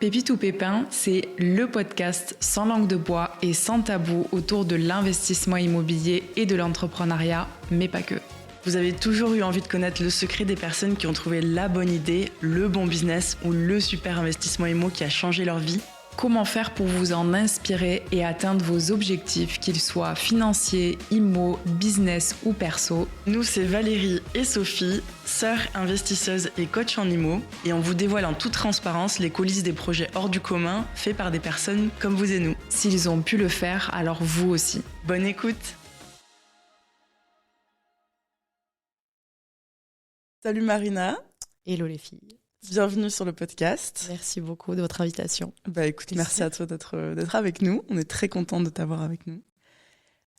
Pépite ou Pépin, c'est le podcast sans langue de bois et sans tabou autour de l'investissement immobilier et de l'entrepreneuriat, mais pas que. Vous avez toujours eu envie de connaître le secret des personnes qui ont trouvé la bonne idée, le bon business ou le super investissement immo qui a changé leur vie? Comment faire pour vous en inspirer et atteindre vos objectifs, qu'ils soient financiers, immo, business ou perso? Nous, c'est Valérie et Sophie, sœurs investisseuses et coach en immo, et on vous dévoile en toute transparence les coulisses des projets hors du commun faits par des personnes comme vous et nous. S'ils ont pu le faire, alors vous aussi. Bonne écoute! Salut Marina. Hello les filles. Bienvenue sur le podcast. Merci beaucoup de votre invitation. Écoute, merci à toi d'être avec nous. On est très contents de t'avoir avec nous.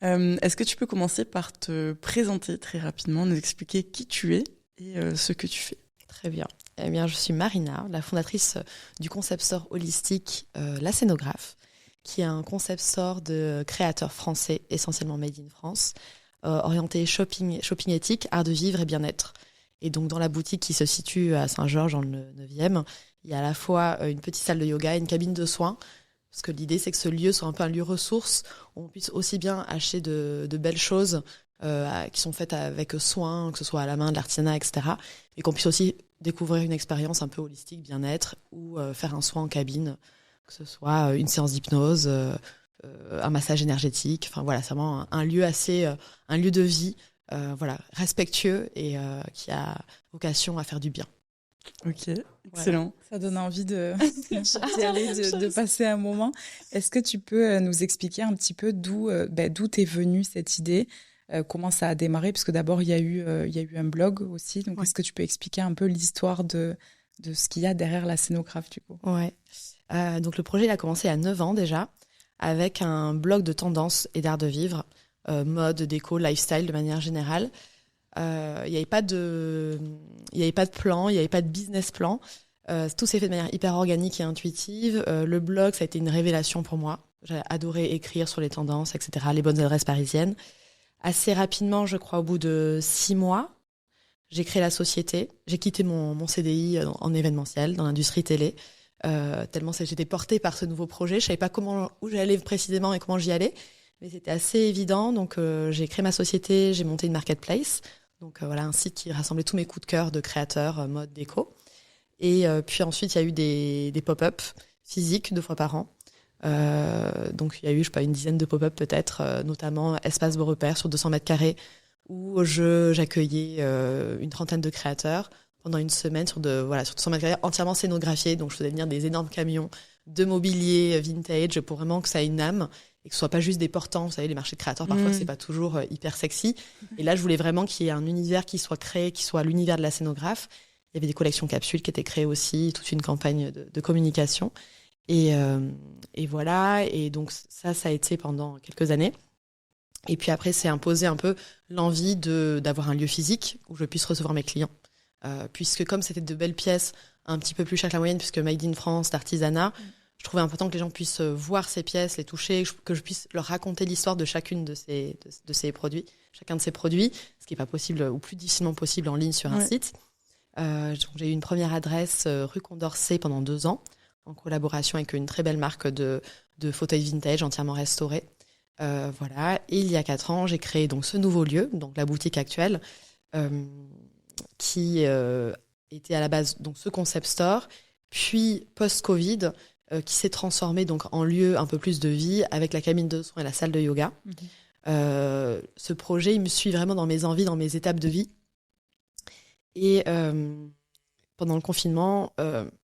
Est-ce que tu peux commencer par te présenter très rapidement, nous expliquer qui tu es et ce que tu fais? Très bien. Eh bien, je suis Marina, la fondatrice du concept store holistique La Scénographe, qui est un concept store de créateurs français, essentiellement made in France, orienté shopping éthique, art de vivre et bien-être. Et donc, dans la boutique qui se situe à Saint-Georges, dans le 9e, il y a à la fois une petite salle de yoga et une cabine de soins. Parce que l'idée, c'est que ce lieu soit un peu un lieu ressource où on puisse aussi bien acheter de belles choses qui sont faites avec soin, que ce soit à la main, de l'artisanat, etc. Et qu'on puisse aussi découvrir une expérience un peu holistique, bien-être, ou faire un soin en cabine, que ce soit une séance d'hypnose, un massage énergétique. Enfin voilà, c'est vraiment un lieu un lieu de vie. Respectueux et qui a vocation à faire du bien. Ok, excellent. Voilà. Ça donne envie d'y aller, de passer un moment. Est-ce que tu peux nous expliquer un petit peu d'où t'es venue cette idée, comment ça a démarré? Parce que d'abord, il y a eu un blog aussi. Donc, Est-ce que tu peux expliquer un peu l'histoire de ce qu'il y a derrière la scénographe du coup? Ouais. Donc, le projet, il a commencé à 9 ans déjà, avec un blog de tendance et d'art de vivre. Mode, déco, lifestyle de manière générale. Il n'y avait pas de plan, il n'y avait pas de business plan. Tout s'est fait de manière hyper organique et intuitive. Le blog, ça a été une révélation pour moi. J'ai adoré écrire sur les tendances, etc., les bonnes adresses parisiennes. Assez rapidement, je crois, au bout de 6 mois, j'ai créé la société. J'ai quitté mon CDI en événementiel, dans l'industrie télé. Tellement j'étais portée par ce nouveau projet. Je ne savais pas où j'allais précisément et comment j'y allais. Mais c'était assez évident, donc j'ai créé ma société, j'ai monté une marketplace, donc un site qui rassemblait tous mes coups de cœur de créateurs, mode, déco. Et puis ensuite, il y a eu des pop-up physiques 2 fois par an. Donc il y a eu, une dizaine de pop-up peut-être, notamment Espace Beau Repère sur 200 mètres carrés, où j'accueillais une trentaine de créateurs pendant une semaine sur 200 mètres carrés, entièrement scénographiés. Donc je faisais venir des énormes camions de mobilier vintage pour vraiment que ça ait une âme et que ce soit pas juste des portants. Vous savez, les marchés de créateurs, parfois, c'est pas toujours hyper sexy. Et là, je voulais vraiment qu'il y ait un univers qui soit créé, qui soit l'univers de la scénographe. Il y avait des collections capsules qui étaient créées aussi, toute une campagne de communication. Et voilà. Et donc, ça a été pendant quelques années. Et puis après, c'est imposé un peu l'envie d'avoir un lieu physique où je puisse recevoir mes clients. Puisque comme c'était de belles pièces, un petit peu plus cher que la moyenne, puisque made in France, d'artisanat, je trouvais important que les gens puissent voir ces pièces, les toucher, que je puisse leur raconter l'histoire de chacune de ces produits, chacun de ces produits, ce qui n'est pas possible ou plus difficilement possible en ligne sur un site. Donc j'ai eu une première adresse rue Condorcet pendant 2 ans, en collaboration avec une très belle marque de fauteuils vintage entièrement restaurés. Et il y a 4 ans, j'ai créé donc ce nouveau lieu, donc la boutique actuelle, qui était à la base donc ce concept store, puis post-Covid, qui s'est transformé donc en lieu un peu plus de vie avec la cabine de soins et la salle de yoga. Ce projet, il me suit vraiment dans mes envies, dans mes étapes de vie. Et pendant le confinement,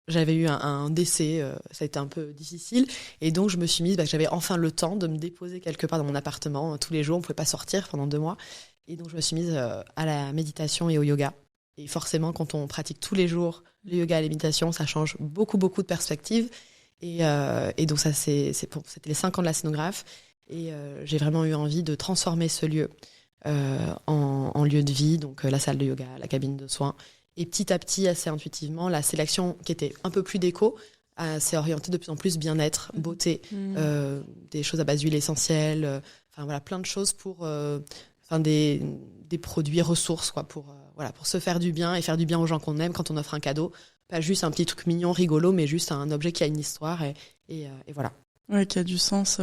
j'avais eu un décès, ça a été un peu difficile. Et donc, je me suis mise, j'avais enfin le temps de me déposer quelque part dans mon appartement tous les jours. On ne pouvait pas sortir pendant 2 mois. Et donc, je me suis mise à la méditation et au yoga. Et forcément, quand on pratique tous les jours le yoga et la méditation, ça change beaucoup, beaucoup de perspectives. Et donc ça, c'était les 5 ans de la scénographe. Et j'ai vraiment eu envie de transformer ce lieu en lieu de vie, donc la salle de yoga, la cabine de soins. Et petit à petit, assez intuitivement, la sélection qui était un peu plus déco s'est orientée de plus en plus bien-être, beauté, des choses à base d'huile essentielle, plein de choses pour des produits ressources, pour se faire du bien et faire du bien aux gens qu'on aime quand on offre un cadeau. pas juste un petit truc mignon, rigolo, mais juste un objet qui a une histoire et voilà. Ouais, qui a du sens.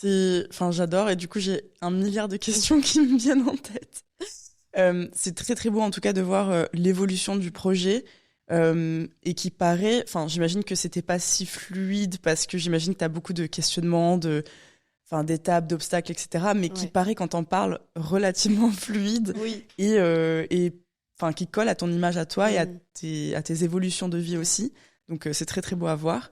J'adore. Et du coup, j'ai un milliard de questions qui me viennent en tête. C'est très, très beau, en tout cas, de voir l'évolution du projet et qui paraît... Enfin, j'imagine que c'était pas si fluide parce que j'imagine que tu as beaucoup de questionnements, d'étapes, d'obstacles, etc. Mais qui paraît, quand on parle, relativement fluide et qui colle à ton image à toi et à tes évolutions de vie aussi. Donc, c'est très, très beau à voir.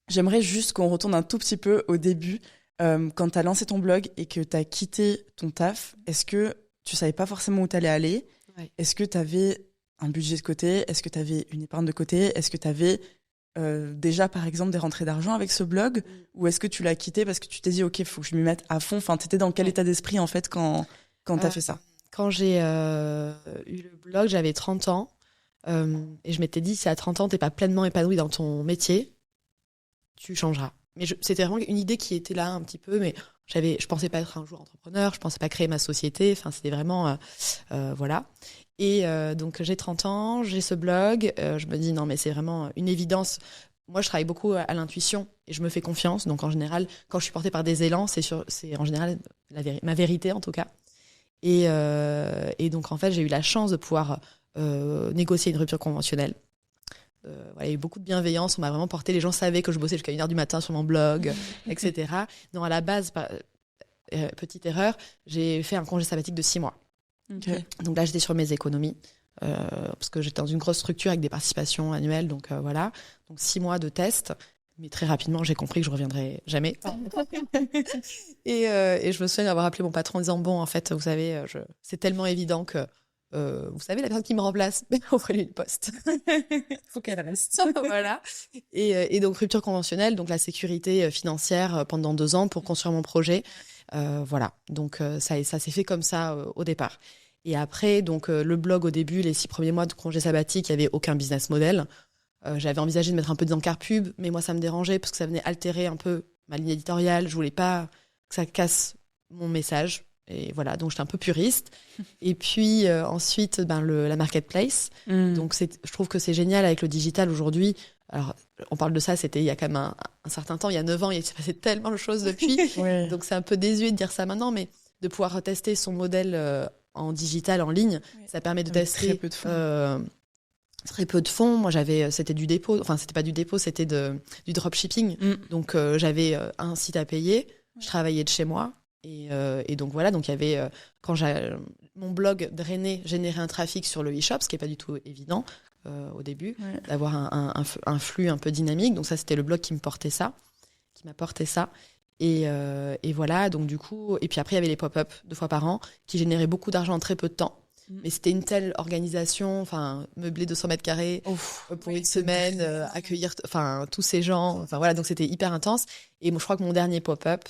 J'aimerais juste qu'on retourne un tout petit peu au début. Quand tu as lancé ton blog et que tu as quitté ton taf, est-ce que tu savais pas forcément où tu allais aller ? Est-ce que tu avais un budget de côté ? Est-ce que tu avais une épargne de côté ? Est-ce que tu avais déjà, par exemple, des rentrées d'argent avec ce blog ? Ou est-ce que tu l'as quitté parce que tu t'es dit, OK, il faut que je m'y mette à fond ? Enfin, tu étais dans quel état d'esprit, en fait, quand tu as fait ça ? Quand j'ai eu le blog, j'avais 30 ans. Et je m'étais dit, si à 30 ans, tu n'es pas pleinement épanoui dans ton métier, tu changeras. Mais c'était vraiment une idée qui était là un petit peu, mais je pensais pas être un jour entrepreneur, je pensais pas créer ma société, enfin c'était vraiment voilà. Et donc j'ai 30 ans, j'ai ce blog, je me dis non mais c'est vraiment une évidence. Moi je travaille beaucoup à l'intuition et je me fais confiance, donc en général quand je suis portée par des élans, c'est en général ma vérité en tout cas. Et donc en fait j'ai eu la chance de pouvoir négocier une rupture conventionnelle. Il y a eu beaucoup de bienveillance, on m'a vraiment porté, les gens savaient que je bossais jusqu'à 1h du matin sur mon blog, etc. Donc à la base, petite erreur, j'ai fait un congé sabbatique de 6 mois. Okay. Donc là j'étais sur mes économies, parce que j'étais dans une grosse structure avec des participations annuelles, donc voilà. Donc 6 mois de test, mais très rapidement j'ai compris que je reviendrai jamais. et je me souviens d'avoir appelé mon patron en disant bon en fait vous savez, c'est tellement évident que vous savez, la personne qui me remplace, offrez-lui le poste. Faut qu'elle reste. Voilà. Et donc, rupture conventionnelle, donc la sécurité financière pendant 2 ans pour construire mon projet. Voilà. Donc, ça s'est fait comme ça au départ. Et après, donc, le blog au début, les 6 premiers mois de congé sabbatique, il n'y avait aucun business model. J'avais envisagé de mettre un peu des encarts pub, mais moi, ça me dérangeait parce que ça venait altérer un peu ma ligne éditoriale. Je voulais pas que ça casse mon message. Et voilà, donc j'étais un peu puriste. Et puis ensuite, la marketplace. Donc je trouve que c'est génial avec le digital aujourd'hui. Alors, on parle de ça, c'était il y a quand même un certain temps, il y a 9 ans, il s'est passé tellement de choses depuis. Donc c'est un peu désuet de dire ça maintenant, mais de pouvoir tester son modèle en digital, en ligne, ça permet de tester très peu de fonds. Très peu de fonds. Moi, c'était du dépôt. Enfin, c'était pas du dépôt, c'était du dropshipping. Donc, j'avais un site à payer. Je travaillais de chez moi. Et donc voilà, donc il y avait mon blog drainait, générait un trafic sur le e-shop, ce qui est pas du tout évident au début, d'avoir un flux un peu dynamique. Donc ça, c'était le blog qui m'apportait ça. Et voilà, donc du coup, et puis après il y avait les pop-up 2 fois par an qui généraient beaucoup d'argent en très peu de temps. Mais c'était une telle organisation, enfin meubler 200 mètres carrés pour une semaine, accueillir tous ces gens, enfin voilà, donc c'était hyper intense. Et moi, je crois que mon dernier pop-up,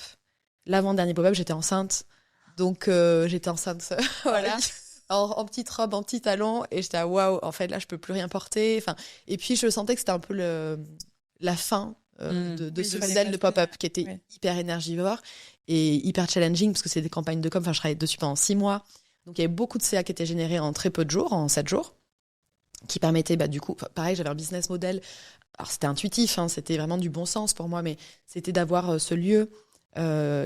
l'avant-dernier pop-up, j'étais enceinte. Donc, j'étais enceinte, voilà, en petite robe, en petits talons. Et j'étais waouh, en fait, là, je peux plus rien porter. Enfin, et puis, je sentais que c'était un peu la fin de ce modèle de pop-up qui était hyper énergivore et hyper challenging parce que c'est des campagnes de com. Enfin, je travaillais dessus pendant 6 mois. Donc, il y avait beaucoup de CA qui étaient générés en très peu de jours, en 7 jours, qui permettaient, du coup, pareil, j'avais un business model. Alors, c'était intuitif, hein, c'était vraiment du bon sens pour moi, mais c'était d'avoir ce lieu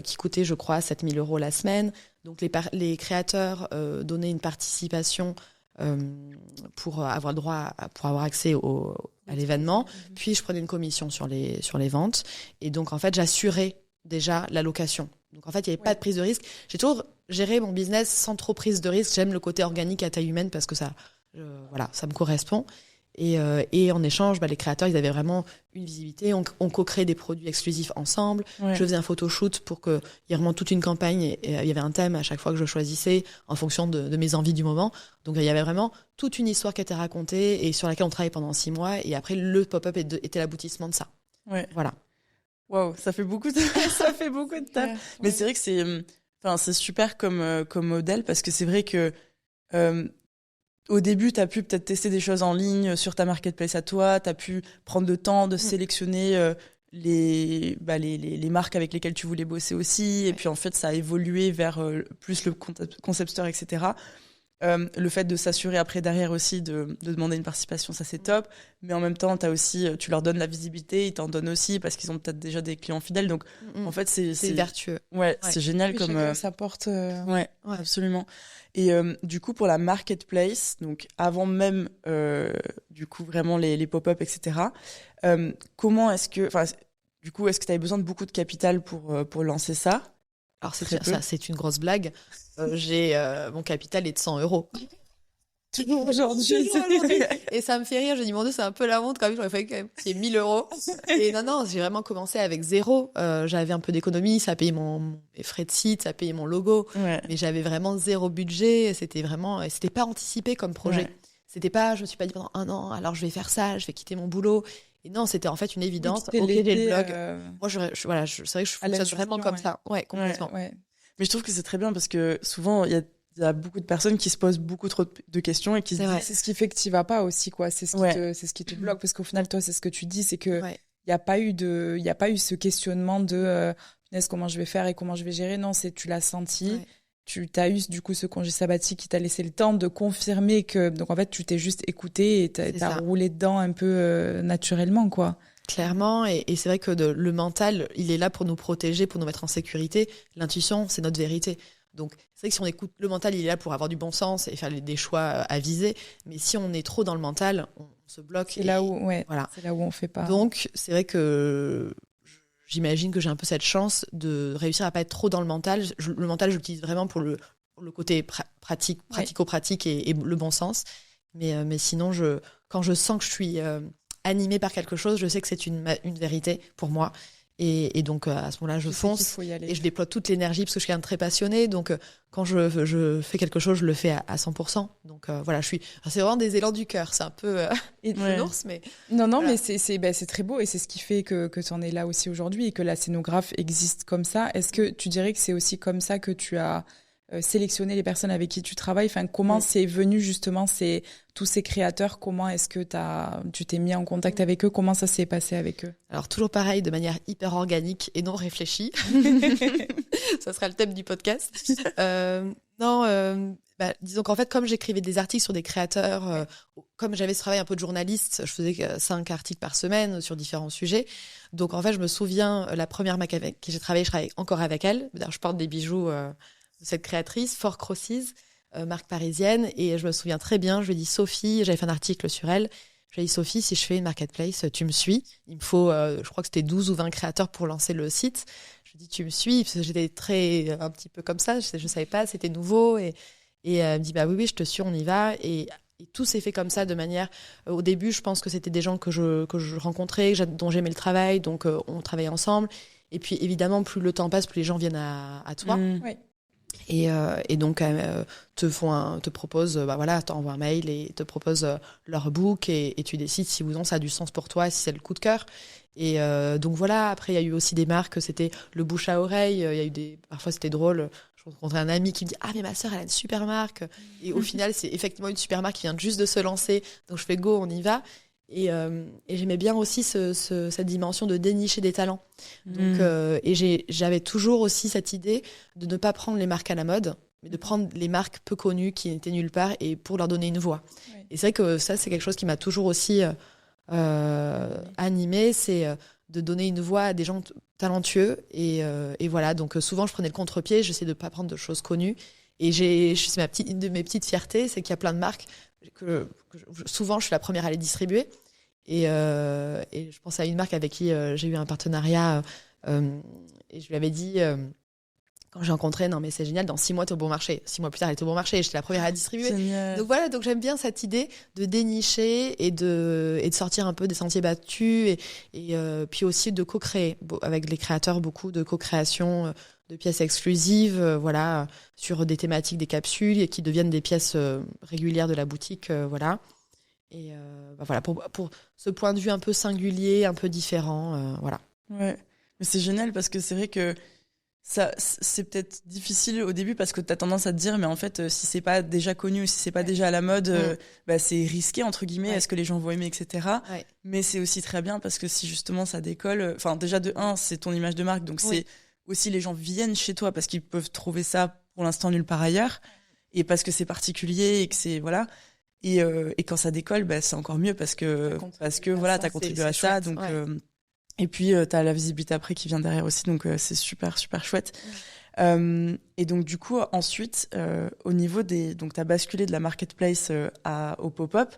qui coûtait, je crois, 7 000 € la semaine. Donc, les créateurs donnaient une participation pour avoir le droit, pour avoir accès à l'événement. Puis, je prenais une commission sur les ventes. Et donc, en fait, j'assurais déjà la location. Donc, en fait, il n'y avait pas de prise de risque. J'ai toujours géré mon business sans trop prise de risque. J'aime le côté organique à taille humaine parce que ça me correspond. Et en échange, les créateurs, ils avaient vraiment une visibilité. On co-créait des produits exclusifs ensemble. Je faisais un photoshoot pour qu'il y ait vraiment toute une campagne. Et il y avait un thème à chaque fois que je choisissais en fonction de mes envies du moment. Donc, il y avait vraiment toute une histoire qui était racontée et sur laquelle on travaillait pendant 6 mois. Et après, le pop-up était l'aboutissement de ça. Voilà. Waouh, ça fait beaucoup de taf. Mais c'est vrai que c'est super comme modèle parce que c'est vrai que au début, tu as pu peut-être tester des choses en ligne sur ta marketplace à toi, tu as pu prendre le temps de sélectionner les marques avec lesquelles tu voulais bosser aussi, et puis en fait, ça a évolué vers plus le concept store, etc. Le fait de s'assurer après derrière aussi de demander une participation, ça c'est top. Mais en même temps, t'as aussi, tu leur donnes la visibilité, ils t'en donnent aussi parce qu'ils ont peut-être déjà des clients fidèles. Donc en fait, c'est vertueux. Ouais, c'est génial Oui, comme. ça porte. Ouais, absolument. Et du coup, pour la marketplace, donc avant même du coup vraiment les pop-up, etc. Comment est-ce que, enfin, du coup, est-ce que tu avais besoin de beaucoup de capital pour lancer ça? Alors c'est une grosse blague. Mon capital est de 100 euros. Toujours aujourd'hui. Et ça me fait rire. Je dis, mon Dieu, c'est un peu la honte quand même. J'aurais fallu quand même qu'il y ait 1000 euros. Et non, j'ai vraiment commencé avec zéro. J'avais un peu d'économie, ça payait mes frais de site, ça payait mon logo. Ouais. Mais j'avais vraiment zéro budget. C'était pas anticipé comme projet. Ouais. C'était pas, je me suis pas dit pendant 1 an, alors je vais faire ça, je vais quitter mon boulot. Et non, c'était en fait une évidence. Oui, Ok, j'ai le blog. Moi, c'est vrai que je fonctionne vraiment comme ça. Ouais, complètement. Ouais. Mais je trouve que c'est très bien parce que souvent, il y a beaucoup de personnes qui se posent beaucoup trop de questions et qui se disent... C'est ce qui fait que tu vas pas aussi, quoi. C'est ce qui te bloque. Parce qu'au final, toi, c'est ce que tu dis, c'est que il y a pas eu ce questionnement de comment je vais faire et comment je vais gérer. Non, tu l'as senti. Ouais. Tu as eu du coup ce congé sabbatique qui t'a laissé le temps de confirmer que... Donc en fait, tu t'es juste écouté et t'as roulé dedans un peu naturellement, quoi. Clairement, et c'est vrai que le mental, il est là pour nous protéger, pour nous mettre en sécurité. L'intuition, c'est notre vérité. Donc, c'est vrai que si on écoute le mental, il est là pour avoir du bon sens et faire des choix avisés. Mais si on est trop dans le mental, on se bloque. C'est là où on fait pas. Donc, c'est vrai que j'imagine que j'ai un peu cette chance de réussir à pas être trop dans le mental. Le mental, je l'utilise vraiment pour le côté pratico-pratique et le bon sens. Mais sinon, quand je sens que je suis animée par quelque chose, je sais que c'est une vérité pour moi. Et donc, à ce moment-là, je fonce et je déploie toute l'énergie parce que je suis quand même très passionnée. Donc, quand je fais quelque chose, je le fais à 100%. Donc, voilà, c'est vraiment des élans du cœur. C'est un peu ours, mais... Non, voilà. Mais c'est très beau et c'est ce qui fait que tu en es là aussi aujourd'hui et que la scénographe existe comme ça. Est-ce que tu dirais que c'est aussi comme ça que tu as sélectionner les personnes avec qui tu travailles, enfin comment c'est venu justement tous ces créateurs, comment est-ce que tu t'es mis en contact avec eux, comment ça s'est passé avec eux? Alors toujours pareil, de manière hyper organique et non réfléchie. Ça sera le thème du podcast. Disons qu'en fait, comme j'écrivais des articles sur des créateurs, comme j'avais ce travail un peu de journaliste, je faisais 5 articles par semaine sur différents sujets. Donc en fait, je me souviens, la première marque avec qui j'ai travaillé, je travaille encore avec elle. D'ailleurs, je porte des bijoux cette créatrice, For Crosses, marque parisienne, et je me souviens très bien, je lui ai dit Sophie, j'avais fait un article sur elle, je lui ai dit Sophie, si je fais une marketplace, tu me suis, il me faut, je crois que c'était 12 ou 20 créateurs pour lancer le site, je lui ai dit tu me suis, parce que j'étais un petit peu comme ça, je savais pas, c'était nouveau, et elle me dit bah oui, je te suis, on y va, et tout s'est fait comme ça de manière, au début je pense que c'était des gens que je rencontrais, dont j'aimais le travail, donc on travaillait ensemble, et puis évidemment plus le temps passe, plus les gens viennent à toi. Oui. Et donc te propose t'envoies un mail et te propose leur book et tu décides si ou non ça a du sens pour toi, si c'est le coup de cœur. Et donc voilà, après il y a eu aussi des marques, c'était le bouche à oreille, il y a eu parfois c'était drôle, je rencontrais un ami qui me dit mais ma sœur elle a une super marque, et au final c'est effectivement une super marque qui vient juste de se lancer, donc je fais go, on y va. Et j'aimais bien aussi cette dimension de dénicher des talents. Donc, j'avais toujours aussi cette idée de ne pas prendre les marques à la mode, mais de prendre les marques peu connues qui n'étaient nulle part et pour leur donner une voix. Oui. Et c'est vrai que ça, c'est quelque chose qui m'a toujours aussi animée, c'est de donner une voix à des gens talentueux. Et voilà, donc souvent je prenais le contre-pied, j'essayais de ne pas prendre de choses connues. Et c'est une de mes petites fiertés, c'est qu'il y a plein de marques que souvent je suis la première à les distribuer. Et je pense à une marque avec qui j'ai eu un partenariat et je lui avais dit quand j'ai rencontré, non mais c'est génial, dans 6 mois t'es au bon marché. 6 mois plus tard elle est au bon marché, j'étais la première à distribuer. Génial. Donc voilà, donc j'aime bien cette idée de dénicher et de sortir un peu des sentiers battus et puis aussi de co-créer avec les créateurs, beaucoup de co-création de pièces exclusives, sur des thématiques, des capsules et qui deviennent des pièces régulières de la boutique, voilà. Et voilà, pour ce point de vue un peu singulier, un peu différent, voilà. Ouais, mais c'est génial parce que c'est vrai que ça, c'est peut-être difficile au début parce que t'as tendance à te dire, mais en fait, si c'est pas déjà connu, si c'est pas déjà à la mode, c'est risqué, entre guillemets, est-ce que les gens vont aimer, etc. Ouais. Mais c'est aussi très bien parce que si justement ça décolle, enfin, déjà de 1, c'est ton image de marque, donc c'est aussi les gens viennent chez toi parce qu'ils peuvent trouver ça pour l'instant nulle part ailleurs. et parce que c'est particulier et que c'est voilà. Et quand ça décolle, bah, c'est encore mieux parce que voilà, t'as contribué à ça. Chouette, Donc ouais. et puis t'as la visibilité après qui vient derrière aussi, donc c'est super super chouette. Et donc du coup ensuite au niveau donc t'as basculé de la marketplace au pop-up.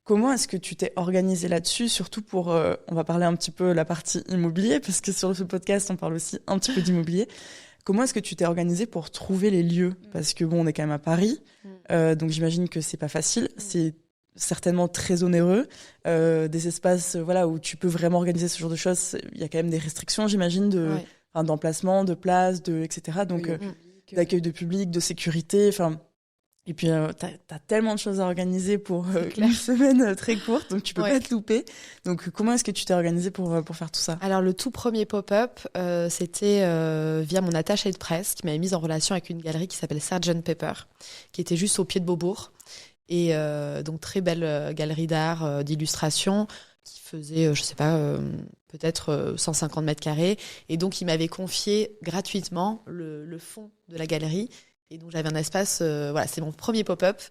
Comment est-ce que tu t'es organisé là-dessus, surtout pour on va parler un petit peu la partie immobilier parce que sur ce podcast on parle aussi un petit peu d'immobilier. Comment est-ce que tu t'es organisé pour trouver les lieux? Parce que bon, on est quand même à Paris, donc j'imagine que c'est pas facile. C'est certainement très onéreux. Des espaces, voilà, où tu peux vraiment organiser ce genre de choses. Il y a quand même des restrictions, j'imagine, Ouais. enfin, d'emplacement, de place, etc. Donc d'accueil de public, de sécurité, enfin. Et puis t'as tellement de choses à organiser pour clair. une semaine très courte, donc tu peux Ouais. pas te louper. Donc comment est-ce que tu t'es organisé pour faire tout ça? Alors, le tout premier pop-up, c'était via mon attaché de presse qui m'avait mise en relation avec une galerie qui s'appelle Sgt Pepper, qui était juste au pied de Beaubourg. Et donc, très belle galerie d'art, d'illustration, qui faisait, je sais pas, peut-être 150 mètres carrés. Et donc, il m'avait confié gratuitement le fond de la galerie. Et donc, j'avais un espace, voilà, c'est mon premier pop-up.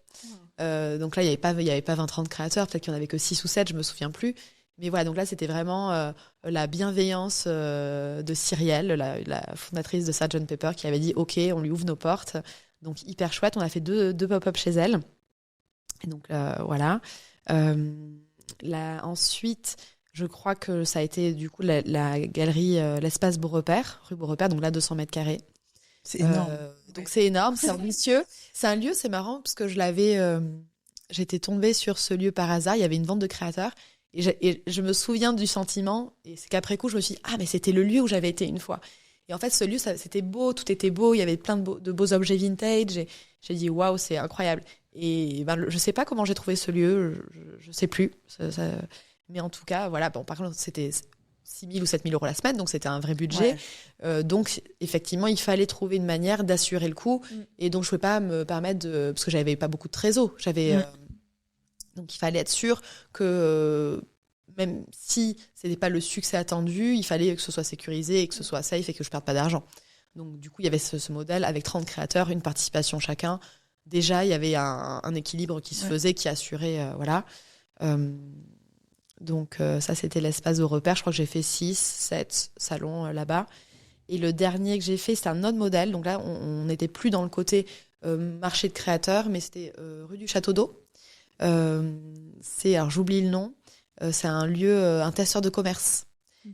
Donc là, il y avait pas 20-30 créateurs, peut-être qu'il n'y en avait que 6 ou 7, je me souviens plus. Mais voilà, donc là, c'était vraiment la bienveillance de Cyrielle, la fondatrice de Sgt Pepper, qui avait dit « Ok, on lui ouvre nos portes ». Donc, hyper chouette. On a fait deux pop-up chez elle. Et donc, voilà. Ensuite, je crois que ça a été, du coup, la galerie, l'espace Beaurepaire, rue Beaurepaire, donc là, 200 mètres carrés. C'est énorme. Donc, c'est énorme, c'est ambitieux. C'est un lieu, c'est marrant, parce que j'étais tombée sur ce lieu par hasard. Il y avait une vente de créateurs. Et je me souviens du sentiment, et c'est qu'après coup, je me suis dit, ah, mais c'était le lieu où j'avais été une fois. Et en fait, ce lieu, c'était beau, tout était beau, il y avait plein de beaux objets vintage, et j'ai dit, waouh, c'est incroyable. Et ben, je sais pas comment j'ai trouvé ce lieu, je sais plus. Mais en tout cas, voilà, bon, par contre, c'était 6 000 ou 7 000 euros la semaine, donc c'était un vrai budget. Ouais. Donc, effectivement, il fallait trouver une manière d'assurer le coup, et donc je pouvais pas me permettre parce que j'avais pas beaucoup de trésor. Donc, il fallait être sûr que même si ce n'était pas le succès attendu, il fallait que ce soit sécurisé et que ce soit safe et que je ne perde pas d'argent. Donc, du coup, il y avait ce modèle avec 30 créateurs, une participation chacun. Déjà, il y avait un équilibre qui se faisait, qui assurait, voilà. Donc, ça, c'était l'espace de repère. Je crois que j'ai fait 6, 7 salons là-bas. Et le dernier que j'ai fait, c'était un autre modèle. Donc là, on n'était plus dans le côté marché de créateurs, mais c'était rue du Château d'Eau. Alors j'oublie le nom, c'est un lieu, un testeur de commerce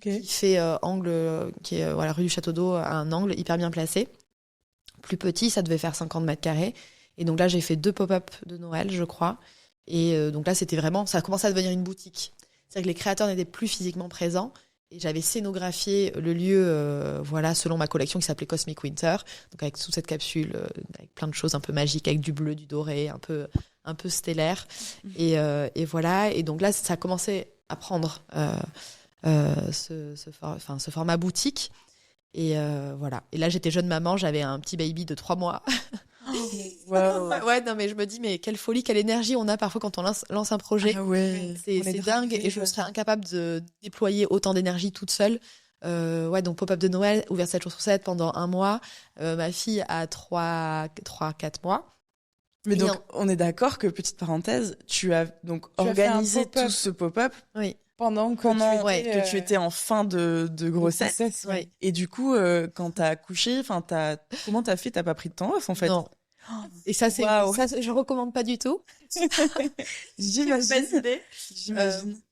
qui fait angle, qui est voilà, rue du Château d'Eau, à un angle hyper bien placé. Plus petit, ça devait faire 50 mètres carrés. Et donc là, j'ai fait 2 pop-up de Noël, je crois. Et donc là, c'était vraiment, ça a commencé à devenir une boutique. C'est-à-dire que les créateurs n'étaient plus physiquement présents. Et j'avais scénographié le lieu, voilà, selon ma collection qui s'appelait Cosmic Winter. Donc avec toute cette capsule, avec plein de choses un peu magiques, avec du bleu, du doré, un peu stellaire. Et voilà. Et donc là, ça a commencé à prendre ce format boutique. Et voilà. Et là, j'étais jeune maman, j'avais un petit baby de 3 mois. Wow. Ouais, non, mais je me dis, mais quelle folie, quelle énergie on a parfois quand on lance un projet. Ah ouais. C'est dingue, et je serais incapable de déployer autant d'énergie toute seule. Ouais, donc pop-up de Noël, ouvert 7 jours sur 7 pendant 1 mois. Ma fille a 3-4 mois. Mais donc, on est d'accord que, petite parenthèse, tu as donc organisé tout ce pop-up pendant que tu étais en fin de grossesse. Ouais. Et du coup, quand t'as accouché, comment t'as fait? T'as pas pris de temps off, en fait? Non. Et ça, ça, je recommande pas du tout. J'imagine.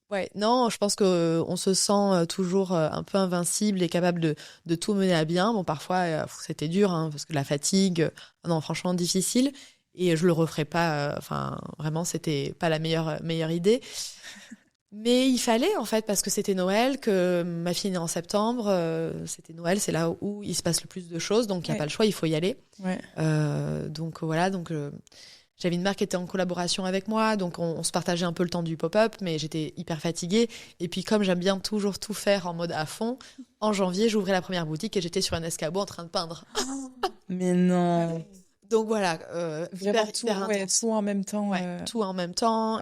Ouais, non, je pense que on se sent toujours un peu invincible et capable de tout mener à bien. Bon, parfois, c'était dur, hein, parce que la fatigue, non, franchement, difficile. Et je le referai pas. Enfin, vraiment, c'était pas la meilleure idée. Mais il fallait, en fait, parce que c'était Noël, que ma fille est née en septembre. C'était Noël, c'est là où il se passe le plus de choses, donc il n'y a pas le choix, il faut y aller. Ouais. Donc voilà, j'avais une marque qui était en collaboration avec moi, donc on se partageait un peu le temps du pop-up, mais j'étais hyper fatiguée. Et puis comme j'aime bien toujours tout faire en mode à fond, en janvier, j'ouvrais la première boutique et j'étais sur un escabeau en train de peindre. Mais non. Donc voilà, hyper intense. Tout en même temps. Tout en même temps,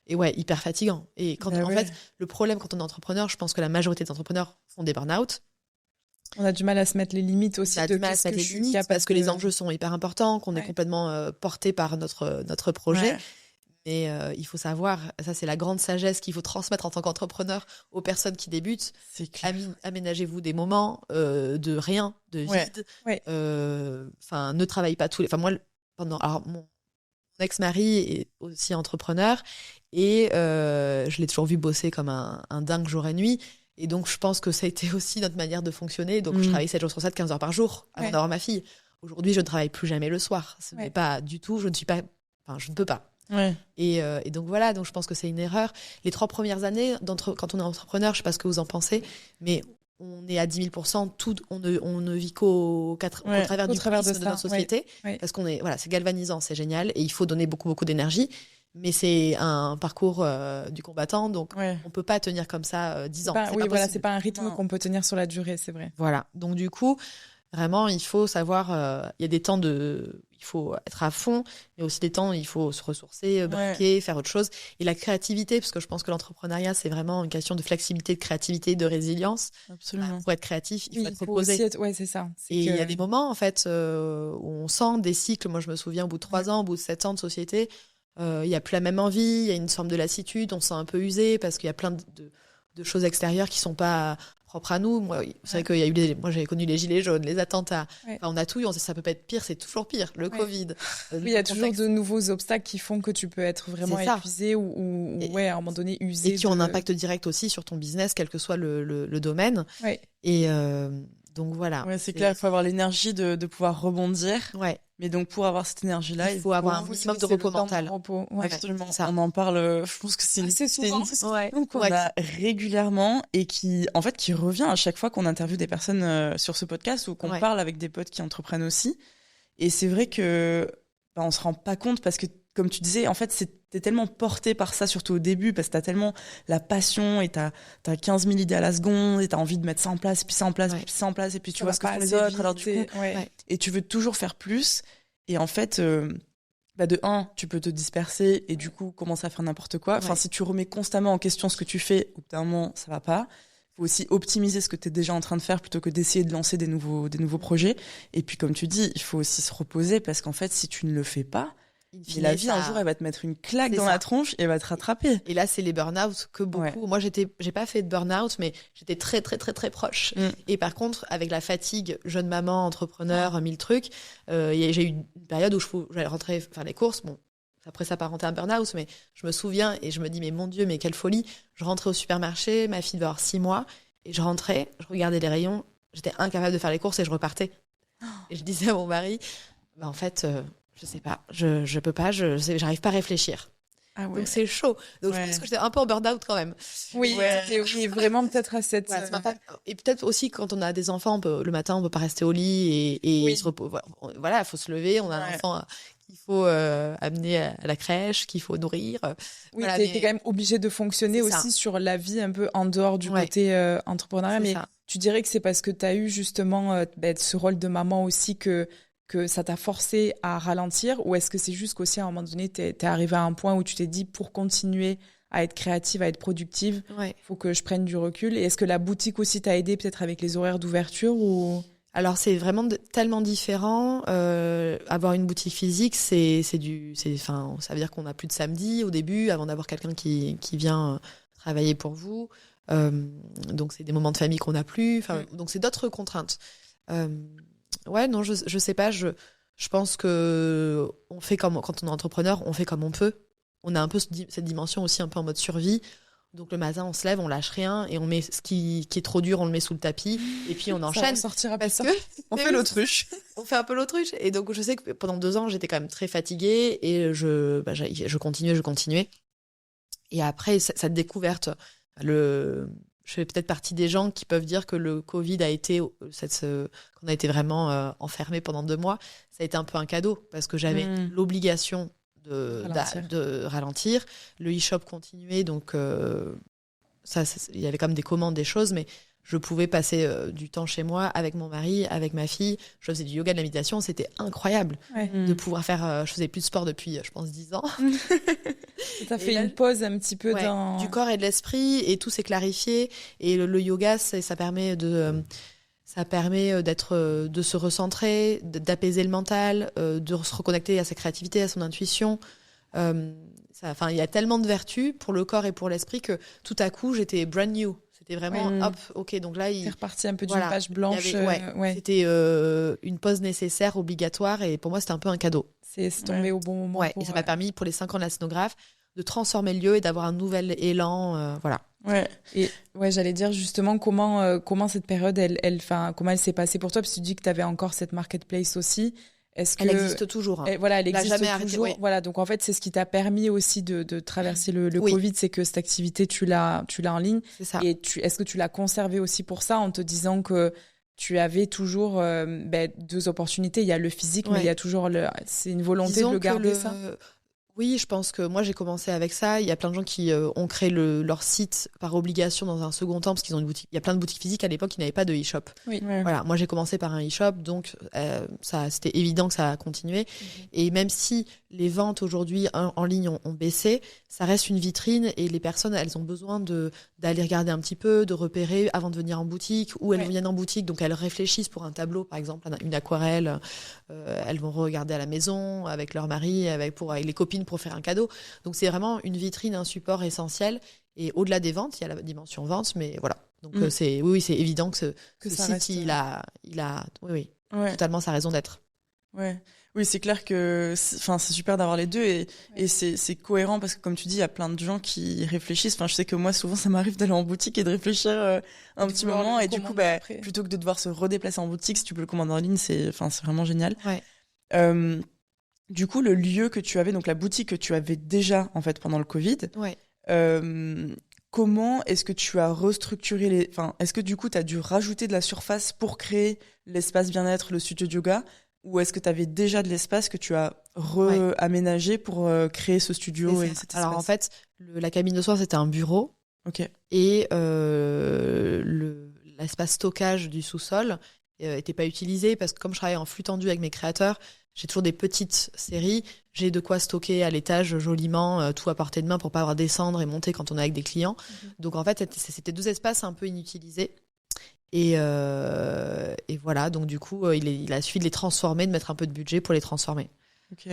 et ouais, hyper fatigant. Et quand en fait, le problème quand on est entrepreneur, je pense que la majorité des entrepreneurs font des burn-out. On a du mal à se mettre les limites aussi. On a du mal à se mettre les limites parce que les enjeux sont hyper importants, qu'on est complètement porté par notre projet. Mais il faut savoir, ça c'est la grande sagesse qu'il faut transmettre en tant qu'entrepreneur aux personnes qui débutent. Aménagez-vous des moments de rien, de vide. Enfin, ne travaillez pas tous les... Enfin, moi, alors, mon ex-mari est aussi entrepreneur et je l'ai toujours vu bosser comme un dingue jour et nuit. Et donc, je pense que ça a été aussi notre manière de fonctionner. Donc, je travaillais 7 jours sur 7, 15 heures par jour avant d'avoir ma fille. Aujourd'hui, je ne travaille plus jamais le soir. Ce n'est pas du tout, je ne peux pas. Et donc voilà, donc je pense que c'est une erreur. Les 3 premières années, quand on est entrepreneur, je ne sais pas ce que vous en pensez, mais on est à 10 000%, on ne vit qu'au travers du prisme de notre société. Parce qu'on est, voilà, c'est galvanisant, c'est génial. Et il faut donner beaucoup, beaucoup d'énergie. Mais c'est un parcours du combattant, donc on ne peut pas tenir comme ça 10 ans. C'est pas un rythme qu'on peut tenir sur la durée, c'est vrai. Voilà, donc du coup, vraiment, il faut savoir, il y a des temps il faut être à fond, mais aussi des temps où il faut se ressourcer, briquer, faire autre chose. Et la créativité, parce que je pense que l'entrepreneuriat, c'est vraiment une question de flexibilité, de créativité, de résilience. Absolument. Pour être créatif, il faut être reposé. C'est ça. Et il y a des moments, en fait, où on sent des cycles. Moi, je me souviens, au bout de 3 ans, au bout de 7 ans de société, il n'y a plus la même envie, il y a une forme de lassitude, on se sent un peu usé parce qu'il y a plein de choses extérieures qui ne sont pas propres à nous. Moi, c'est vrai qu'il y a eu moi j'avais connu les gilets jaunes, les attentats. Enfin, on a tout eu, on sait ça peut pas être pire, c'est toujours pire. Le Covid. Il y a toujours de nouveaux obstacles qui font que tu peux être vraiment épuisé ou à un moment donné usé. Et qui ont un impact direct aussi sur ton business, quel que soit le domaine. Et donc voilà. C'est clair, il faut avoir l'énergie de pouvoir rebondir. Mais donc, pour avoir cette énergie-là, il faut avoir un minimum de repos mental. Absolument. Ça. On en parle, je pense que c'est une discussion qu'on a régulièrement et qui revient à chaque fois qu'on interviewe des personnes sur ce podcast ou qu'on parle avec des potes qui entreprennent aussi. Et c'est vrai que, on se rend pas compte parce que, comme tu disais, en fait, t'es tellement porté par ça, surtout au début, parce que t'as tellement la passion et t'as 15 000 idées à la seconde et t'as envie de mettre ça en place, puis ça en place, puis ça en place, et puis tu vois ce que font les autres, alors du coup, et tu veux toujours faire plus. Et en fait, de un, tu peux te disperser et du coup commencer à faire n'importe quoi. Enfin, si tu remets constamment en question ce que tu fais, au bout d'un moment, ça va pas. Il faut aussi optimiser ce que tu es déjà en train de faire plutôt que d'essayer de lancer des nouveaux projets. Et puis, comme tu dis, il faut aussi se reposer parce qu'en fait, si tu ne le fais pas, la vie, un jour, elle va te mettre une claque dans la tronche et elle va te rattraper. Et là, c'est les burn-out que beaucoup... Moi, j'ai pas fait de burn-out, mais j'étais très, très, très, très proche. Et par contre, avec la fatigue, jeune maman, entrepreneur, 1000 trucs, j'ai eu une période où j'allais rentrer faire les courses. Bon, après, ça n'a pas rentré un burn-out, mais je me souviens et je me dis, mais mon Dieu, mais quelle folie. Je rentrais au supermarché, ma fille devait avoir 6 mois, et je rentrais, je regardais les rayons, j'étais incapable de faire les courses et je repartais. Et je disais à mon mari, en fait... je sais pas, je peux pas, j'arrive pas à réfléchir. Donc c'est chaud. Donc je pense que j'étais un peu en burn-out quand même. Oui, vraiment peut-être à cette... Et peut-être aussi quand on a des enfants, le matin on peut pas rester au lit et se reposer. Voilà, il faut se lever, on a un enfant qu'il faut amener à la crèche, qu'il faut nourrir. Oui, t'es quand même obligé de fonctionner aussi sur la vie un peu en dehors du côté entrepreneurial. Mais tu dirais que c'est parce que t'as eu justement ce rôle de maman aussi que ça t'a forcé à ralentir, ou est-ce que c'est juste qu'aussi à un moment donné, t'es arrivé à un point où tu t'es dit, pour continuer à être créative, à être productive, faut que je prenne du recul. Et est-ce que la boutique aussi t'a aidé peut-être avec les horaires d'ouverture ou... Alors c'est vraiment tellement différent. Avoir une boutique physique, ça veut dire qu'on n'a plus de samedi au début, avant d'avoir quelqu'un qui vient travailler pour vous. Donc c'est des moments de famille qu'on n'a plus. Donc c'est d'autres contraintes. Non, je sais pas. Je pense que on fait comme quand on est entrepreneur, on fait comme on peut. On a un peu cette dimension aussi un peu en mode survie. Donc le matin, on se lève, on lâche rien et on met ce qui est trop dur, on le met sous le tapis et puis on enchaîne. Ça sortira parce que on fait l'autruche. On fait un peu l'autruche. Et donc je sais que pendant 2 ans, j'étais quand même très fatiguée et je continuais. Et après cette découverte, je fais peut-être partie des gens qui peuvent dire que le Covid a été, qu'on a été vraiment enfermés pendant 2 mois, ça a été un peu un cadeau parce que j'avais l'obligation de ralentir. Le e-shop continuait, donc il y avait quand même des commandes, des choses, mais je pouvais passer du temps chez moi avec mon mari, avec ma fille. Je faisais du yoga, de la méditation, c'était incroyable de pouvoir faire. Je faisais plus de sport depuis, je pense, 10 ans. T'as fait une pause un petit peu du corps et de l'esprit, et tout s'est clarifié. Et le yoga, ça permet de Ça permet de se recentrer, d'apaiser le mental, de se reconnecter à sa créativité, à son intuition. Il y a tellement de vertus pour le corps et pour l'esprit que tout à coup, j'étais brand new. C'était vraiment, hop, ok, donc là... C'est reparti un peu d'une page blanche. C'était une pause nécessaire, obligatoire, et pour moi, c'était un peu un cadeau. C'est tombé au bon moment. Ouais, et ça m'a permis, pour les 5 ans de la scénographe, de transformer le lieu et d'avoir un nouvel élan, voilà. Ouais, et j'allais dire justement comment cette période, comment elle s'est passée pour toi, parce que tu dis que tu avais encore cette marketplace aussi. Elle existe toujours. Elle existe jamais toujours. Arrêté, Voilà, donc en fait, c'est ce qui t'a permis aussi de traverser le Covid, c'est que cette activité, tu l'as en ligne. C'est ça. Et est-ce que tu l'as conservée aussi pour ça, en te disant que tu avais toujours 2 opportunités. Il y a le physique, mais il y a toujours c'est une volonté de le garder, ça. Oui, je pense que moi j'ai commencé avec ça. Il y a plein de gens qui ont créé leur site par obligation dans un second temps parce qu'ils ont une boutique. Il y a plein de boutiques physiques à l'époque qui n'avaient pas de e-shop. Oui. Voilà, moi j'ai commencé par un e-shop, donc c'était évident que ça a continué. Et même si les ventes aujourd'hui en ligne ont baissé, ça reste une vitrine et les personnes elles ont besoin d'aller regarder un petit peu, de repérer avant de venir en boutique, ou elles viennent en boutique, donc elles réfléchissent pour un tableau, par exemple une aquarelle. Elles vont regarder à la maison avec leur mari, avec les copines pour faire un cadeau. Donc c'est vraiment une vitrine, un support essentiel. Et au-delà des ventes, il y a la dimension vente, mais voilà. Donc c'est évident que ce site, il a totalement sa raison d'être. Ouais. Oui, c'est clair que c'est super d'avoir les deux et c'est cohérent parce que comme tu dis, il y a plein de gens qui réfléchissent. Enfin, je sais que moi souvent ça m'arrive d'aller en boutique et de réfléchir un petit moment et du coup plutôt que de devoir se redéplacer en boutique, si tu peux le commander en ligne, c'est vraiment génial. Ouais. Du coup, le lieu que tu avais, donc la boutique que tu avais déjà en fait pendant le Covid. Ouais. Comment est-ce que tu as restructuré est-ce que du coup tu as dû rajouter de la surface pour créer l'espace bien-être, le studio de yoga? Ou est-ce que tu avais déjà de l'espace que tu as aménagé pour créer ce studio et cet espace? Alors en fait, la cabine de soins, c'était un bureau. Ok. Et l'espace stockage du sous-sol n'était pas utilisé parce que comme je travaille en flux tendu avec mes créateurs, j'ai toujours des petites séries. J'ai de quoi stocker à l'étage joliment, tout à portée de main pour pas avoir à descendre et monter quand on est avec des clients. Donc en fait, c'était 2 espaces un peu inutilisés. Et voilà, donc du coup, il a suffi de les transformer, de mettre un peu de budget pour les transformer. Ok.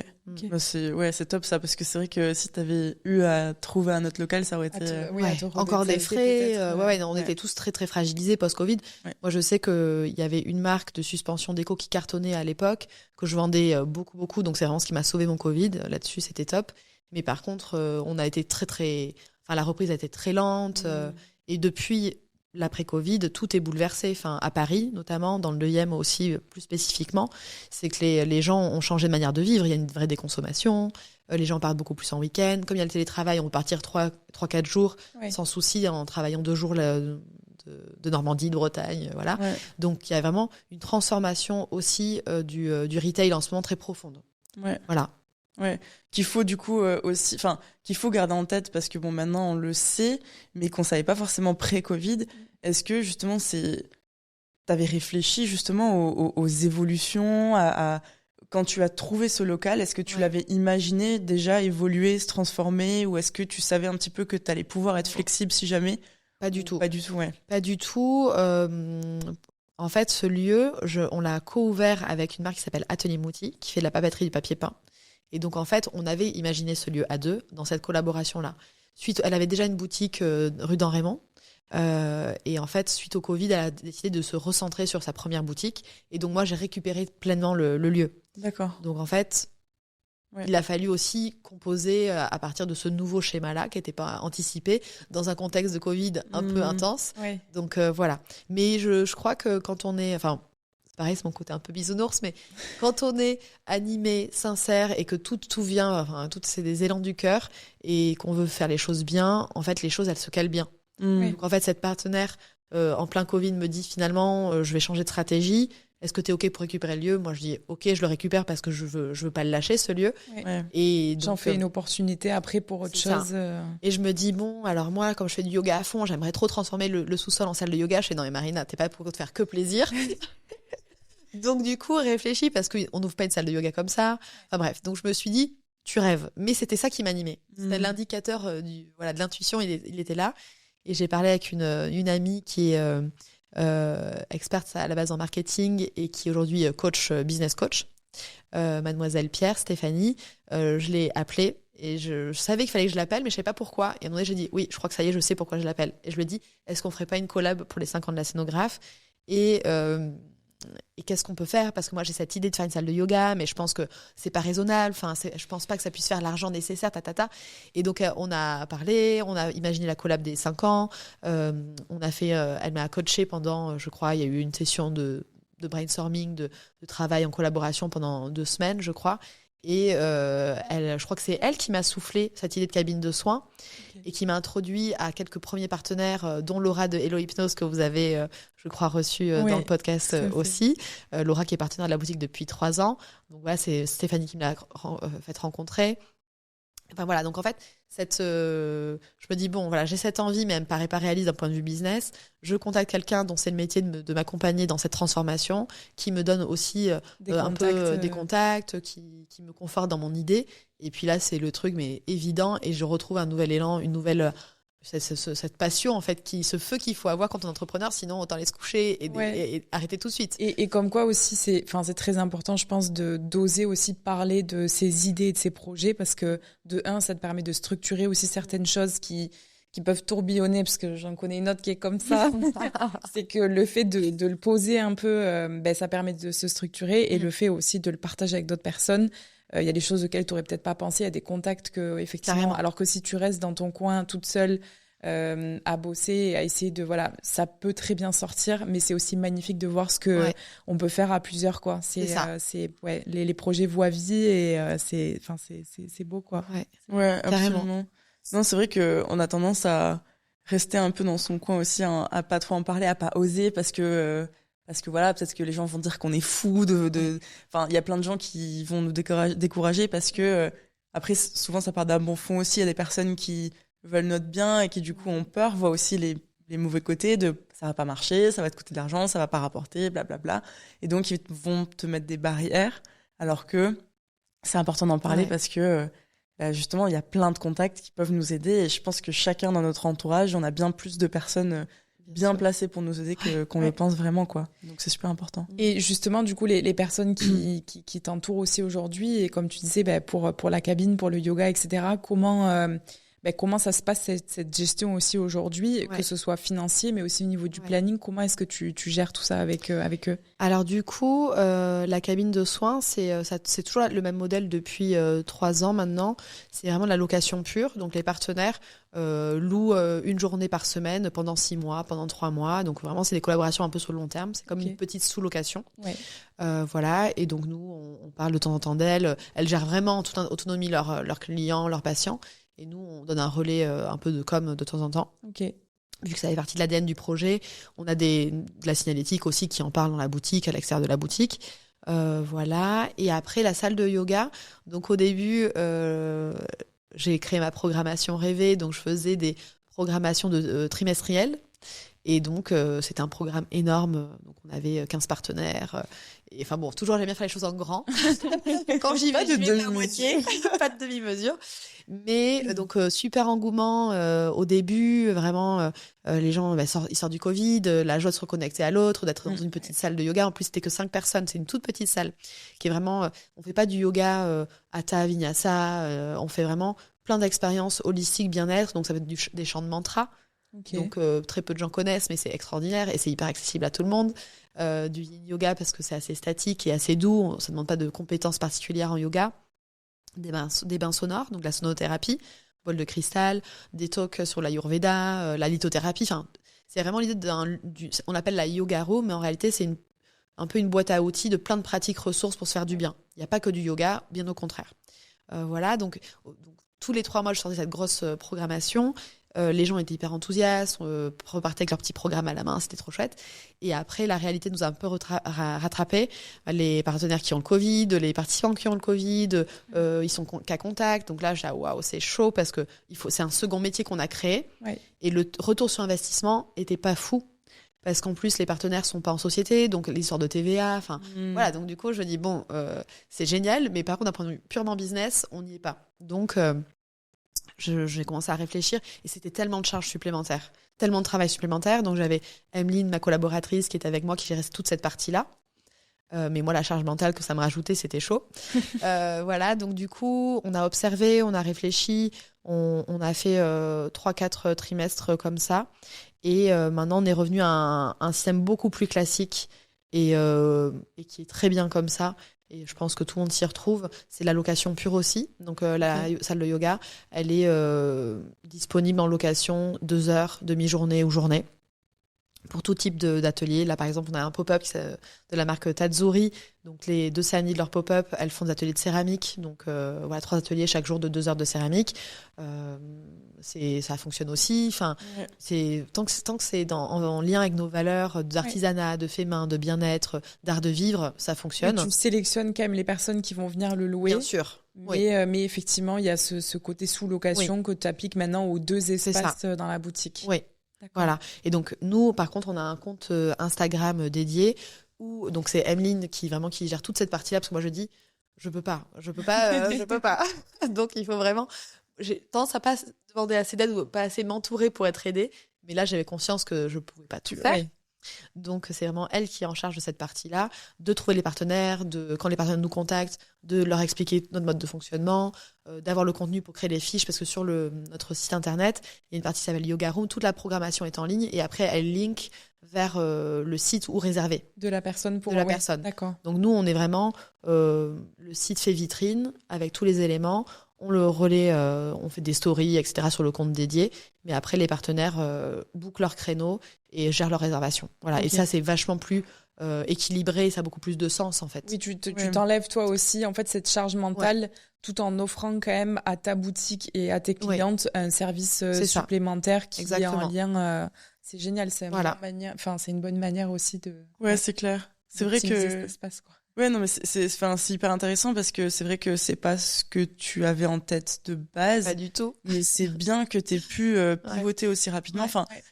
Bah, c'est top ça, parce que c'est vrai que si tu avais eu à trouver un autre local, ça aurait été... encore des frais. On était tous très très fragilisés post-Covid. Ouais. Moi, je sais qu'il y avait une marque de suspension déco qui cartonnait à l'époque, que je vendais beaucoup, donc c'est vraiment ce qui m'a sauvé mon Covid. Là-dessus, c'était top. Mais par contre, on a été la reprise a été très lente. Et depuis... l'après-Covid, tout est bouleversé. Enfin, à Paris, notamment, dans le 2e aussi, plus spécifiquement, c'est que les gens ont changé de manière de vivre. Il y a une vraie déconsommation. Les gens partent beaucoup plus en week-end. Comme il y a le télétravail, on peut partir 3-4 jours sans souci en travaillant 2 jours de Normandie, de Bretagne, voilà. Ouais. Donc, il y a vraiment une transformation aussi du retail en ce moment très profonde. Ouais. Voilà. Ouais, qu'il faut du coup qu'il faut garder en tête parce que maintenant on le sait, mais qu'on savait pas forcément pré-Covid. Est-ce que justement t'avais réfléchi justement aux évolutions, à quand tu as trouvé ce local, est-ce que tu l'avais imaginé déjà évoluer, se transformer, ou est-ce que tu savais un petit peu que t'allais pouvoir être flexible si jamais? Pas du tout. Pas du tout, ouais. Pas du tout. En fait, ce lieu, on l'a co-ouvert avec une marque qui s'appelle Atelier Mouti, qui fait de la papeterie du papier peint. Et donc, en fait, on avait imaginé ce lieu à 2 dans cette collaboration-là. Elle avait déjà une boutique rue d'En-Raymond. Et en fait, suite au Covid, elle a décidé de se recentrer sur sa première boutique. Et donc, moi, j'ai récupéré pleinement le lieu. D'accord. Donc, en fait, il a fallu aussi composer à partir de ce nouveau schéma-là qui n'était pas anticipé dans un contexte de Covid un peu intense. Ouais. Donc, voilà. Mais je crois que quand on est... pareil, c'est mon côté un peu bisounours, mais quand on est animé, sincère et que tout vient, tout c'est des élans du cœur et qu'on veut faire les choses bien, en fait, les choses, elles se calent bien. Donc, en fait, cette partenaire, en plein Covid, me dit finalement, je vais changer de stratégie. Est-ce que tu es OK pour récupérer le lieu? Moi, je dis OK, je le récupère parce que je veux pas le lâcher, ce lieu. Ouais. Et donc, j'en fais une opportunité après pour autre chose. Et je me dis, bon, alors moi, comme je fais du yoga à fond, j'aimerais trop transformer le sous-sol en salle de yoga. Je fais, non, mais Marina, t'es pas pour te faire que plaisir. Donc, du coup, réfléchis parce qu'on n'ouvre pas une salle de yoga comme ça. Enfin, bref. Donc, je me suis dit, tu rêves. Mais c'était ça qui m'animait. C'était l'indicateur de l'intuition, il était là. Et j'ai parlé avec une amie qui est experte à la base en marketing et qui est aujourd'hui business coach, mademoiselle Pierre, Stéphanie. Je l'ai appelée et je savais qu'il fallait que je l'appelle, mais je savais pas pourquoi. Et à un moment donné, j'ai dit, oui, je crois que ça y est, je sais pourquoi je l'appelle. Et je lui ai dit, est-ce qu'on ferait pas une collab pour les 5 ans de la scénographe ? Et qu'est-ce qu'on peut faire ? Parce que moi, j'ai cette idée de faire une salle de yoga, mais je pense que c'est pas raisonnable. Enfin, je pense pas que ça puisse faire l'argent nécessaire, Et donc, on a parlé, on a imaginé la collab des 5 ans. On a fait, elle m'a coaché pendant, je crois, il y a eu une session de brainstorming, de travail en collaboration pendant 2 semaines, je crois. Et je crois que c'est elle qui m'a soufflé cette idée de cabine de soins et qui m'a introduit à quelques premiers partenaires, dont Laura de Hello Hypnose que vous avez, je crois, reçu dans le podcast aussi. Laura qui est partenaire de la boutique depuis 3 ans. Donc voilà, c'est Stéphanie qui me l'a fait rencontrer. Enfin voilà, donc en fait, je me dis, bon, voilà, j'ai cette envie, mais elle me paraît pas réaliste d'un point de vue business. Je contacte quelqu'un dont c'est le métier de m'accompagner dans cette transformation, qui me donne aussi des contacts, qui me conforte dans mon idée. Et puis là, c'est le truc, mais évident, et je retrouve un nouvel élan, une nouvelle... cette passion, en fait, ce feu qu'il faut avoir quand on est entrepreneur, sinon autant aller se coucher et arrêter tout de suite. Et comme quoi aussi, c'est très important, je pense, d'oser aussi parler de ses idées et de ses projets, parce que de un, ça te permet de structurer aussi certaines choses qui peuvent tourbillonner, parce que j'en connais une autre qui est comme ça. C'est que le fait de le poser un peu, ça permet de se structurer, et le fait aussi de le partager avec d'autres personnes. Il y a des choses auxquelles tu n'aurais peut-être pas pensé, il y a des contacts que, effectivement, carrément. Alors que si tu restes dans ton coin toute seule à bosser et à essayer de, voilà, ça peut très bien sortir, mais c'est aussi magnifique de voir ce que on peut faire à plusieurs, quoi. C'est les projets voient vie, et c'est beau, quoi. Ouais, carrément. Absolument. Non, c'est vrai qu'on a tendance à rester un peu dans son coin aussi, hein, à pas trop en parler, à pas oser, parce que voilà, peut-être que les gens vont dire qu'on est fous enfin, il y a plein de gens qui vont nous décourager parce que après, souvent, ça part d'un bon fond aussi. Il y a des personnes qui veulent notre bien et qui, du coup, ont peur, voient aussi les mauvais côtés ça va pas marcher, ça va te coûter de l'argent, ça va pas rapporter, blablabla. Et donc, ils vont te mettre des barrières, alors que c'est important d'en parler parce que, justement, il y a plein de contacts qui peuvent nous aider, et je pense que chacun dans notre entourage, on a bien plus de personnes bien placées pour nous aider qu'on le pense vraiment, quoi. Donc c'est super important. Et justement, du coup, les personnes qui t'entourent aussi aujourd'hui, et comme tu disais, pour la cabine, pour le yoga, etc., comment ça se passe, cette gestion aussi aujourd'hui, que ce soit financier, mais aussi au niveau du planning? Comment est-ce que tu gères tout ça avec eux? Alors du coup, la cabine de soins, c'est toujours le même modèle depuis 3 ans maintenant. C'est vraiment de la location pure. Donc les partenaires louent une journée par semaine pendant 6 mois, pendant 3 mois. Donc vraiment, c'est des collaborations un peu sur le long terme. C'est comme une petite sous-location. Voilà. Et donc nous, on parle de temps en temps d'elles. Elles gèrent vraiment en toute autonomie leurs clients, leurs patients. Et nous, on donne un relais un peu de com de temps en temps. Vu que ça fait partie de l'ADN du projet, on a de la signalétique aussi qui en parle dans la boutique, à l'extérieur de la boutique. Voilà. Et après, la salle de yoga. Donc au début, j'ai créé ma programmation rêvée. Donc je faisais des programmations trimestrielles. Et donc, c'était un programme énorme. Donc, on avait 15 partenaires. Et enfin bon, toujours, j'aime bien faire les choses en grand. Quand j'y vais, je mets à moitié. Pas de demi-mesure. Mais donc, super engouement au début. Vraiment, les gens, ils sortent du Covid. La joie de se reconnecter à l'autre, d'être dans une petite salle de yoga. En plus, c'était que 5 personnes. C'est une toute petite salle qui est vraiment... on fait pas du yoga Hatha, Vinyasa. On fait vraiment plein d'expériences holistiques, bien-être. Donc, ça va être des chants de mantra. Donc très peu de gens connaissent, mais c'est extraordinaire et c'est hyper accessible à tout le monde. Du yin yoga parce que c'est assez statique et assez doux, ça ne demande pas de compétences particulières en yoga. Des bains sonores, donc la sonothérapie, bol de cristal, des talks sur l'ayurveda, la lithothérapie. Enfin, c'est vraiment l'idée on appelle la yoga room, mais en réalité c'est un peu une boîte à outils de plein de pratiques ressources pour se faire du bien. Il n'y a pas que du yoga, bien au contraire. Voilà, donc tous les 3 mois je sortais cette grosse programmation. Les gens étaient hyper enthousiastes, repartaient avec leur petit programme à la main, c'était trop chouette. Et après, la réalité nous a un peu rattrapé. Les partenaires qui ont le Covid, les participants qui ont le Covid, ils sont cas contact. Donc là, j'ai waouh, c'est chaud parce que c'est un second métier qu'on a créé. Et le retour sur investissement était pas fou. Parce qu'en plus, les partenaires sont pas en société, donc l'histoire de TVA, voilà. Donc du coup, je me dis, bon, c'est génial, mais par contre, d'un point de vue purement business, on n'y est pas. Donc, j'ai commencé à réfléchir et c'était tellement de charges supplémentaires. tellement de travail supplémentaire. Donc j'avais Emeline, ma collaboratrice, qui était avec moi, qui gérait toute cette partie-là. Mais moi, la charge mentale que ça me rajoutait, c'était chaud. Voilà, donc du coup, on a observé, on a réfléchi, on a fait 3-4 trimestres comme ça. Et maintenant, on est revenu à un système beaucoup plus classique et qui est très bien comme ça. Et je pense que tout le monde s'y retrouve. C'est la location pure aussi. Donc la salle de yoga, elle est disponible en location 2 heures, demi-journée ou journée. Pour tout type d'atelier. Là, par exemple, on a un pop-up de la marque Tazuri. Donc, les 2 Sani de leur pop-up, elles font des ateliers de céramique. Donc, voilà, 3 ateliers chaque jour de 2 heures de céramique. Ça fonctionne aussi. Enfin, tant que c'est en lien avec nos valeurs d'artisanat, de fait main, de bien-être, d'art de vivre, ça fonctionne. Donc, tu sélectionnes quand même les personnes qui vont venir le louer. Bien sûr. Mais effectivement, il y a ce côté sous-location que tu appliques maintenant aux 2 espaces dans la boutique. Oui. D'accord. Voilà. Et donc, nous, par contre, on a un compte Instagram dédié où, donc, c'est Emeline qui gère toute cette partie-là, parce que moi, je dis, je peux pas. Donc, il faut vraiment, j'ai tendance à pas demander assez d'aide ou pas assez m'entourer pour être aidée. Mais là, j'avais conscience que je pouvais pas tout faire. Oui. Donc, c'est vraiment elle qui est en charge de cette partie-là, de trouver les partenaires, quand les partenaires nous contactent, de leur expliquer notre mode de fonctionnement, d'avoir le contenu pour créer les fiches, parce que sur notre site internet, il y a une partie qui s'appelle Yoga Room, toute la programmation est en ligne, et après, elle link vers le site où réserver. De la personne pour... De la personne. D'accord. Donc, nous, on est vraiment... le site fait vitrine, avec tous les éléments. On le relaie, on fait des stories, etc. sur le compte dédié. Mais après, les partenaires bookent leur créneau et gèrent leur réservation. Voilà. Okay. Et ça, c'est vachement plus équilibré. Ça a beaucoup plus de sens, en fait. Oui, tu t'enlèves toi aussi, en fait, cette charge mentale, tout en offrant quand même à ta boutique et à tes clientes un service supplémentaire qui est en lien. C'est génial. C'est une bonne manière aussi de. Ouais, c'est clair. C'est vrai que. Cet espace, quoi. Ouais, non, mais c'est hyper intéressant parce que c'est vrai que c'est pas ce que tu avais en tête de base. Pas du tout. Mais c'est bien que t'aies pu pivoter aussi rapidement.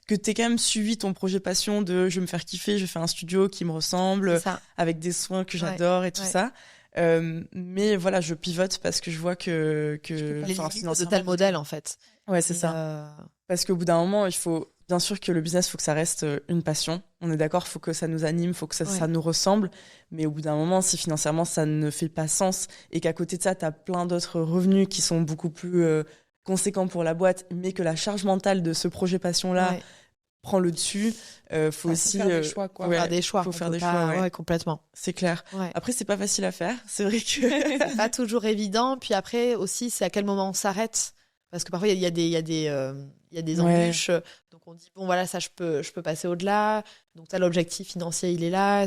Que t'aies quand même suivi ton projet passion de je vais me faire kiffer, je fais un studio qui me ressemble, avec des soins que j'adore et tout ça. Mais voilà, je pivote parce que je vois que les limites de tel modèle, en fait. Ouais, c'est ça. Parce qu'au bout d'un moment, il faut... Bien sûr que le business, il faut que ça reste une passion. On est d'accord, il faut que ça nous anime, il faut que ça nous ressemble. Mais au bout d'un moment, si financièrement, ça ne fait pas sens et qu'à côté de ça, tu as plein d'autres revenus qui sont beaucoup plus conséquents pour la boîte, mais que la charge mentale de ce projet passion-là prend le dessus, faut aussi... faire des choix, quoi. Faire des choix. Faut faire des choix, ouais, complètement. C'est clair. Ouais. Après, c'est pas facile à faire. C'est vrai que... c'est pas toujours évident. Puis après, aussi, c'est à quel moment on s'arrête. Parce que parfois, il y a des embûches. Donc, on dit, bon, voilà, ça, je peux passer au-delà. Donc, tu as l'objectif financier, il est là.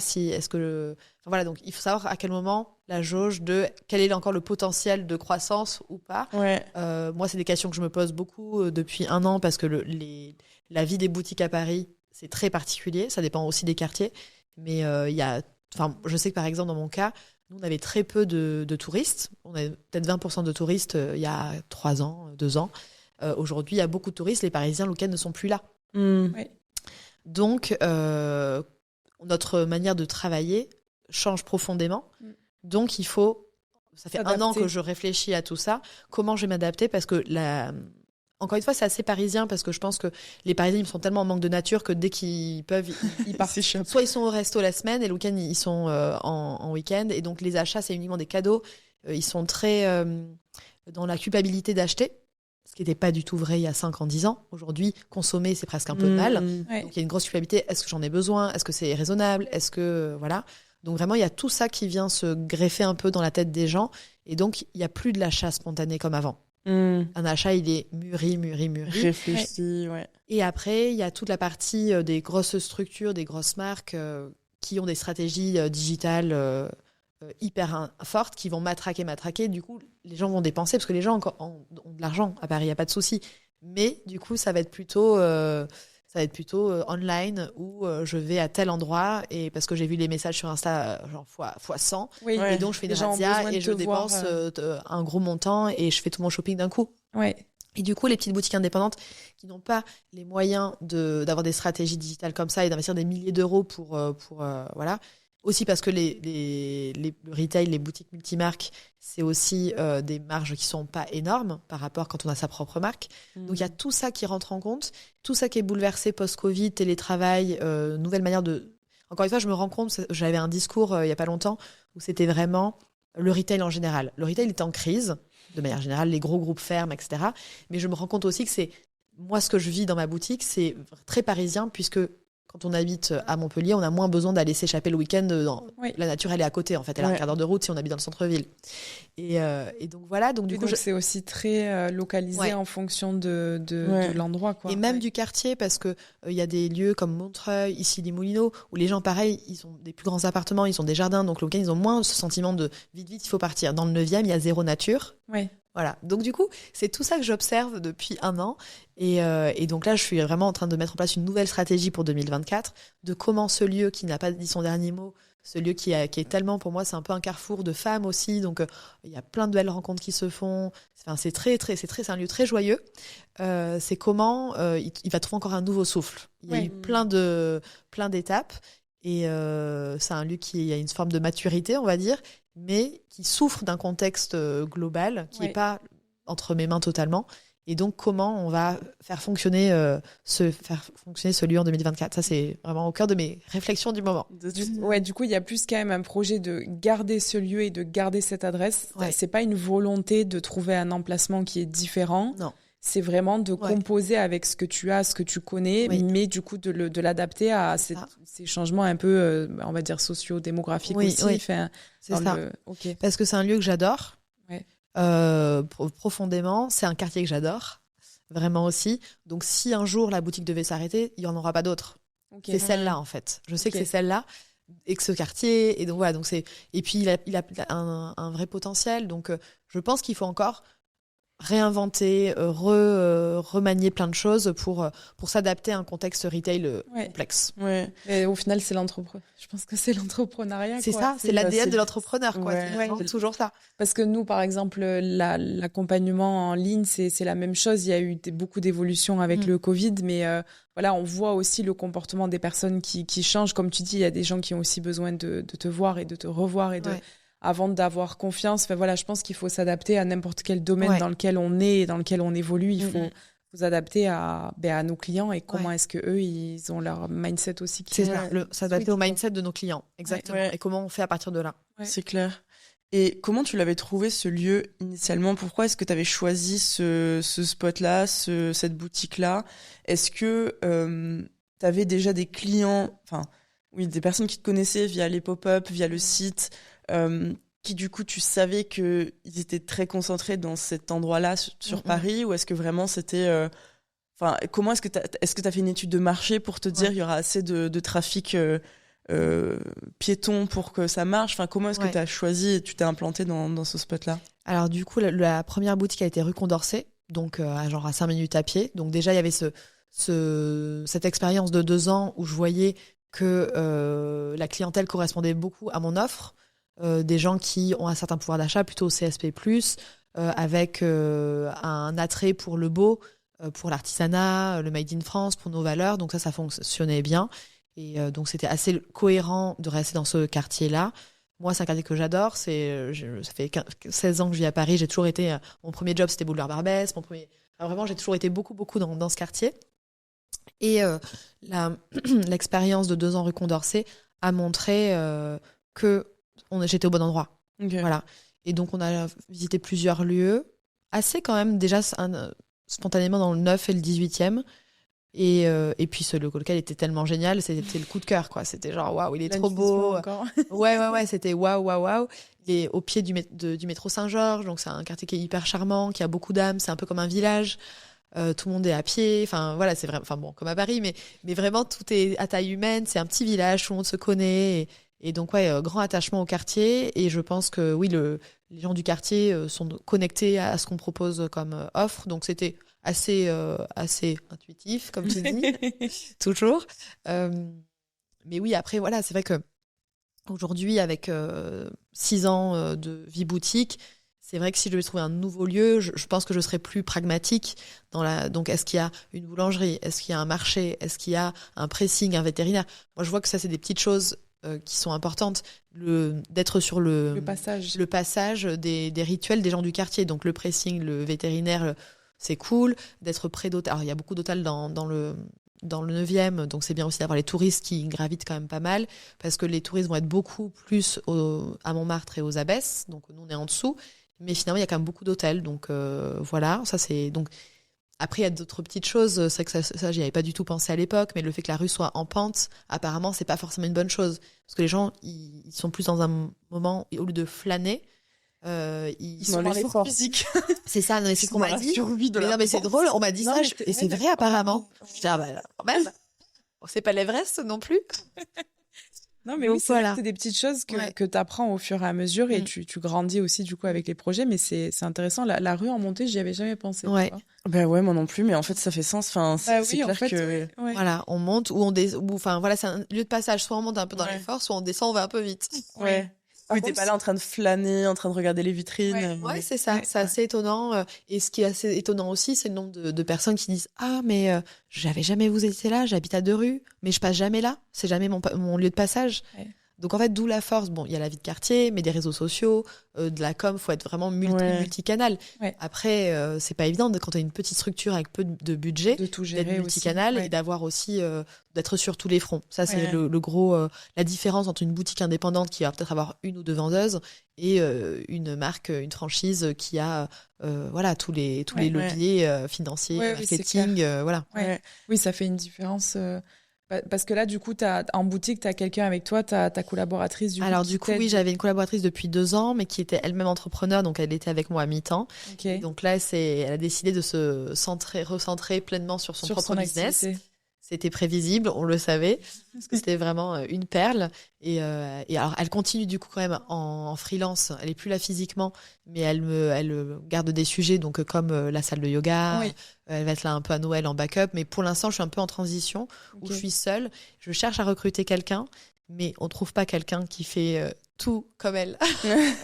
Voilà, donc, il faut savoir à quel moment la jauge de quel est encore le potentiel de croissance ou pas. Ouais. Moi, c'est des questions que je me pose beaucoup depuis 1 an parce que la vie des boutiques à Paris, c'est très particulier. Ça dépend aussi des quartiers. Mais je sais que, par exemple, dans mon cas, nous, on avait très peu de touristes. On avait peut-être 20% de touristes il y a 3 ans, 2 ans. Aujourd'hui, il y a beaucoup de touristes. Les Parisiens, le week-end, ne sont plus là. Oui. Donc, notre manière de travailler change profondément. Donc, ça fait 1 an que je réfléchis à tout ça. Comment je vais m'adapter ? Parce que encore une fois, c'est assez parisien parce que je pense que les Parisiens ils sont tellement en manque de nature que dès qu'ils peuvent, ils partent. Soit ils sont au resto la semaine et le week-end, ils sont en week-end. Et donc, les achats, c'est uniquement des cadeaux. Ils sont très dans la culpabilité d'acheter, ce qui n'était pas du tout vrai il y a 5 ans, 10 ans. Aujourd'hui, consommer, c'est presque un peu mal. Ouais. Donc, il y a une grosse culpabilité. Est-ce que j'en ai besoin ? Est-ce que c'est raisonnable ? Est-ce que... voilà. Donc, vraiment, il y a tout ça qui vient se greffer un peu dans la tête des gens. Et donc, il n'y a plus de l'achat spontané comme avant. Un achat, il est mûri. Réfléchi, ouais. Et après, il y a toute la partie des grosses structures, des grosses marques qui ont des stratégies digitales hyper fortes, qui vont matraquer. Du coup, les gens vont dépenser, parce que les gens ont de l'argent à Paris, il n'y a pas de souci. Mais du coup, ça va être plutôt online où je vais à tel endroit et parce que j'ai vu les messages sur Insta genre fois 100 et donc je fais des razzias et je dépense un gros montant et je fais tout mon shopping d'un coup. Ouais. Et du coup, les petites boutiques indépendantes qui n'ont pas les moyens d'avoir des stratégies digitales comme ça et d'investir des milliers d'euros pour voilà, Aussi parce que le retail, les boutiques multimarques, c'est aussi des marges qui sont pas énormes par rapport quand on a sa propre marque. Donc il y a tout ça qui rentre en compte, tout ça qui est bouleversé post-Covid, télétravail, nouvelle manière de... Encore une fois, je me rends compte, j'avais un discours il y a pas longtemps où c'était vraiment le retail en général. Le retail est en crise, de manière générale, les gros groupes ferment, etc. Mais je me rends compte aussi que c'est... Moi, ce que je vis dans ma boutique, c'est très parisien, puisque quand on habite à Montpellier, on a moins besoin d'aller s'échapper le week-end. La nature, elle est à côté, en fait. Elle a un quart d'heure de route si on habite dans le centre-ville. Et donc, voilà. Donc, du coup, c'est aussi très localisé en fonction de l'endroit, quoi. Et même du quartier, parce que il y a des lieux comme Montreuil, ici les Moulineaux, où les gens, pareil, ils ont des plus grands appartements, ils ont des jardins. Donc, le week-end, ils ont moins ce sentiment de vite, il faut partir. Dans le 9e, il y a zéro nature. Oui. Voilà. Donc, du coup, c'est tout ça que j'observe depuis 1 an. Et donc là, je suis vraiment en train de mettre en place une nouvelle stratégie pour 2024, de comment ce lieu qui n'a pas dit son dernier mot, ce lieu qui est tellement, pour moi, c'est un peu un carrefour de femmes aussi. Donc, il y a plein de belles rencontres qui se font. Enfin, c'est un lieu très joyeux. C'est comment il va trouver encore un nouveau souffle. Il y a eu plein d'étapes. Et c'est un lieu qui a une forme de maturité, on va dire, mais qui souffre d'un contexte global qui n'est pas entre mes mains totalement. Et donc, comment on va faire fonctionner ce lieu en 2024 ? Ça, c'est vraiment au cœur de mes réflexions du moment. Du coup, il y a plus quand même un projet de garder ce lieu et de garder cette adresse. C'est pas une volonté de trouver un emplacement qui est différent. Non. C'est vraiment de composer avec ce que tu as, ce que tu connais, mais du coup de l'adapter à ces changements un peu, on va dire, socio-démographiques aussi. Oui. Enfin, c'est ça. Parce que c'est un lieu que j'adore. Profondément, c'est un quartier que j'adore, vraiment aussi. Donc, si un jour la boutique devait s'arrêter, il n'y en aura pas d'autres. C'est celle-là, en fait. Je sais que c'est celle-là et que ce quartier. Et donc, voilà. Et puis, il a un vrai potentiel. Donc, je pense qu'il faut encore réinventer, remanier plein de choses pour s'adapter à un contexte retail complexe. Et au final, c'est l'entrepreneur. Je pense que c'est l'entrepreneuriat. C'est ça, c'est l'ADN de l'entrepreneur, quoi. C'est toujours ça. Parce que nous, par exemple, l'accompagnement en ligne, c'est la même chose. Il y a eu beaucoup d'évolutions avec le Covid, mais voilà, on voit aussi le comportement des personnes qui changent. Comme tu dis, il y a des gens qui ont aussi besoin de te voir et de te revoir et avant d'avoir confiance. Enfin, voilà, je pense qu'il faut s'adapter à n'importe quel domaine dans lequel on est et dans lequel on évolue. Il faut s'adapter à nos clients et comment est-ce que eux ils ont leur mindset aussi. C'est ça, s'adapter au mindset de nos clients, exactement. Et comment on fait à partir de là. C'est clair. Et comment tu l'avais trouvé ce lieu initialement ? Pourquoi est-ce que tu avais choisi ce spot-là, cette boutique-là ? Est-ce que tu avais déjà des clients, des personnes qui te connaissaient via les pop-up, via le site, qui du coup tu savais qu'ils étaient très concentrés dans cet endroit-là sur Paris, ou est-ce que vraiment c'était comment est-ce que t'as fait une étude de marché pour te dire il y aura assez de trafic piéton pour que ça marche, comment est-ce que t'as choisi et tu t'es implanté dans ce spot-là ? Alors du coup la première boutique a été rue Condorcet, donc à 5 minutes à pied. Donc déjà il y avait cette expérience de 2 ans où je voyais que la clientèle correspondait beaucoup à mon offre. Des gens qui ont un certain pouvoir d'achat, plutôt au CSP+, avec un attrait pour le beau, pour l'artisanat, le made in France, pour nos valeurs. Donc ça fonctionnait bien. Et donc c'était assez cohérent de rester dans ce quartier-là. Moi, c'est un quartier que j'adore. Ça fait 16 ans que je vis à Paris. J'ai toujours été... mon premier job, c'était Boulevard Barbès. Vraiment, j'ai toujours été beaucoup dans ce quartier. Et l'expérience de 2 ans rue Condorcet a montré que j'étais au bon endroit. Voilà. Et donc, on a visité plusieurs lieux, assez quand même déjà spontanément dans le 9 et le 18e. Et puis, ce local était tellement génial, c'était le coup de cœur, quoi. C'était genre, waouh, il est trop beau. Ouais, c'était waouh. Il est au pied du métro Saint-Georges, donc c'est un quartier qui est hyper charmant, qui a beaucoup d'âme, c'est un peu comme un village. Tout le monde est à pied, voilà, c'est vrai, comme à Paris, mais vraiment tout est à taille humaine, c'est un petit village, tout le monde se connaît. Et donc, grand attachement au quartier. Et je pense que, oui, les gens du quartier sont connectés à ce qu'on propose comme offre. Donc, c'était assez intuitif, comme tu dis, toujours. Mais oui, après, voilà, c'est vrai que aujourd'hui, avec 6 ans de vie boutique, c'est vrai que si je devais trouver un nouveau lieu, je pense que je serais plus pragmatique donc est-ce qu'il y a une boulangerie, est-ce qu'il y a un marché, est-ce qu'il y a un pressing, un vétérinaire. Moi, je vois que ça, c'est des petites choses qui sont importantes. D'être sur le passage des rituels des gens du quartier. Donc le pressing, le vétérinaire, c'est cool. D'être près d'hôtels. Alors il y a beaucoup d'hôtels dans le 9e, donc c'est bien aussi d'avoir les touristes qui gravitent quand même pas mal, parce que les touristes vont être beaucoup plus à Montmartre et aux Abbesses, donc nous on est en dessous, mais finalement il y a quand même beaucoup d'hôtels, donc voilà, ça c'est... Donc, après il y a d'autres petites choses, c'est que ça j'y avais pas du tout pensé à l'époque, mais le fait que la rue soit en pente, apparemment c'est pas forcément une bonne chose, parce que les gens ils sont plus dans un moment, au lieu de flâner, ils sont dans l'effort physique. C'est ça, non, mais c'est ce qu'on m'a dit. Mais non, mais c'est drôle, on m'a dit ça, et c'est vrai apparemment. Je dis, bah, quand même, c'est pas l'Everest non plus. Non, mais oui, voilà. C'est des petites choses que tu apprends au fur et à mesure, et tu grandis aussi du coup avec les projets, mais c'est intéressant. La rue en montée, j'y avais jamais pensé. Ouais. Ben ouais, moi non plus, mais en fait ça fait sens. Enfin, c'est clair en fait, que voilà, on monte ou enfin voilà, c'est un lieu de passage. Soit on monte un peu dans l'effort, soit on descend, on va un peu vite. Ouais. Oui, t'es pas là en train de flâner, en train de regarder les vitrines. Ouais, c'est ça. C'est assez étonnant. Et ce qui est assez étonnant aussi, c'est le nombre de personnes qui disent « Ah, mais j'avais jamais vous été là, j'habite à 2 rues, mais je passe jamais là. C'est jamais mon lieu de passage. Ouais. » Donc en fait, d'où la force. Bon, il y a la vie de quartier, mais des réseaux sociaux, de la com, faut être vraiment multicanal. Ouais. Après, c'est pas évident quand t'as une petite structure avec peu de budget, de tout gérer, d'être multicanal et d'avoir aussi d'être sur tous les fronts. Ça, c'est le gros la différence entre une boutique indépendante qui va peut-être avoir 1 ou 2 vendeuses et une marque, une franchise qui a voilà tous les leviers financiers, marketing, voilà. Ouais. Oui, ça fait une différence. Parce que là, du coup, en boutique, tu as quelqu'un avec toi, ta collaboratrice. Alors, du coup, oui, j'avais une collaboratrice depuis 2 ans, mais qui était elle-même entrepreneur, donc elle était avec moi à mi-temps. Okay. Et donc là, elle a décidé de se recentrer pleinement sur son propre business. Activité. C'était prévisible, on le savait, parce que c'était vraiment une perle. Et alors, elle continue du coup quand même en freelance. Elle est plus là physiquement, mais elle garde des sujets, donc comme la salle de yoga. Oui. Elle va être là un peu à Noël en backup. Mais pour l'instant, je suis un peu en transition, où je suis seule. Je cherche à recruter quelqu'un, mais on trouve pas quelqu'un qui fait tout comme elle.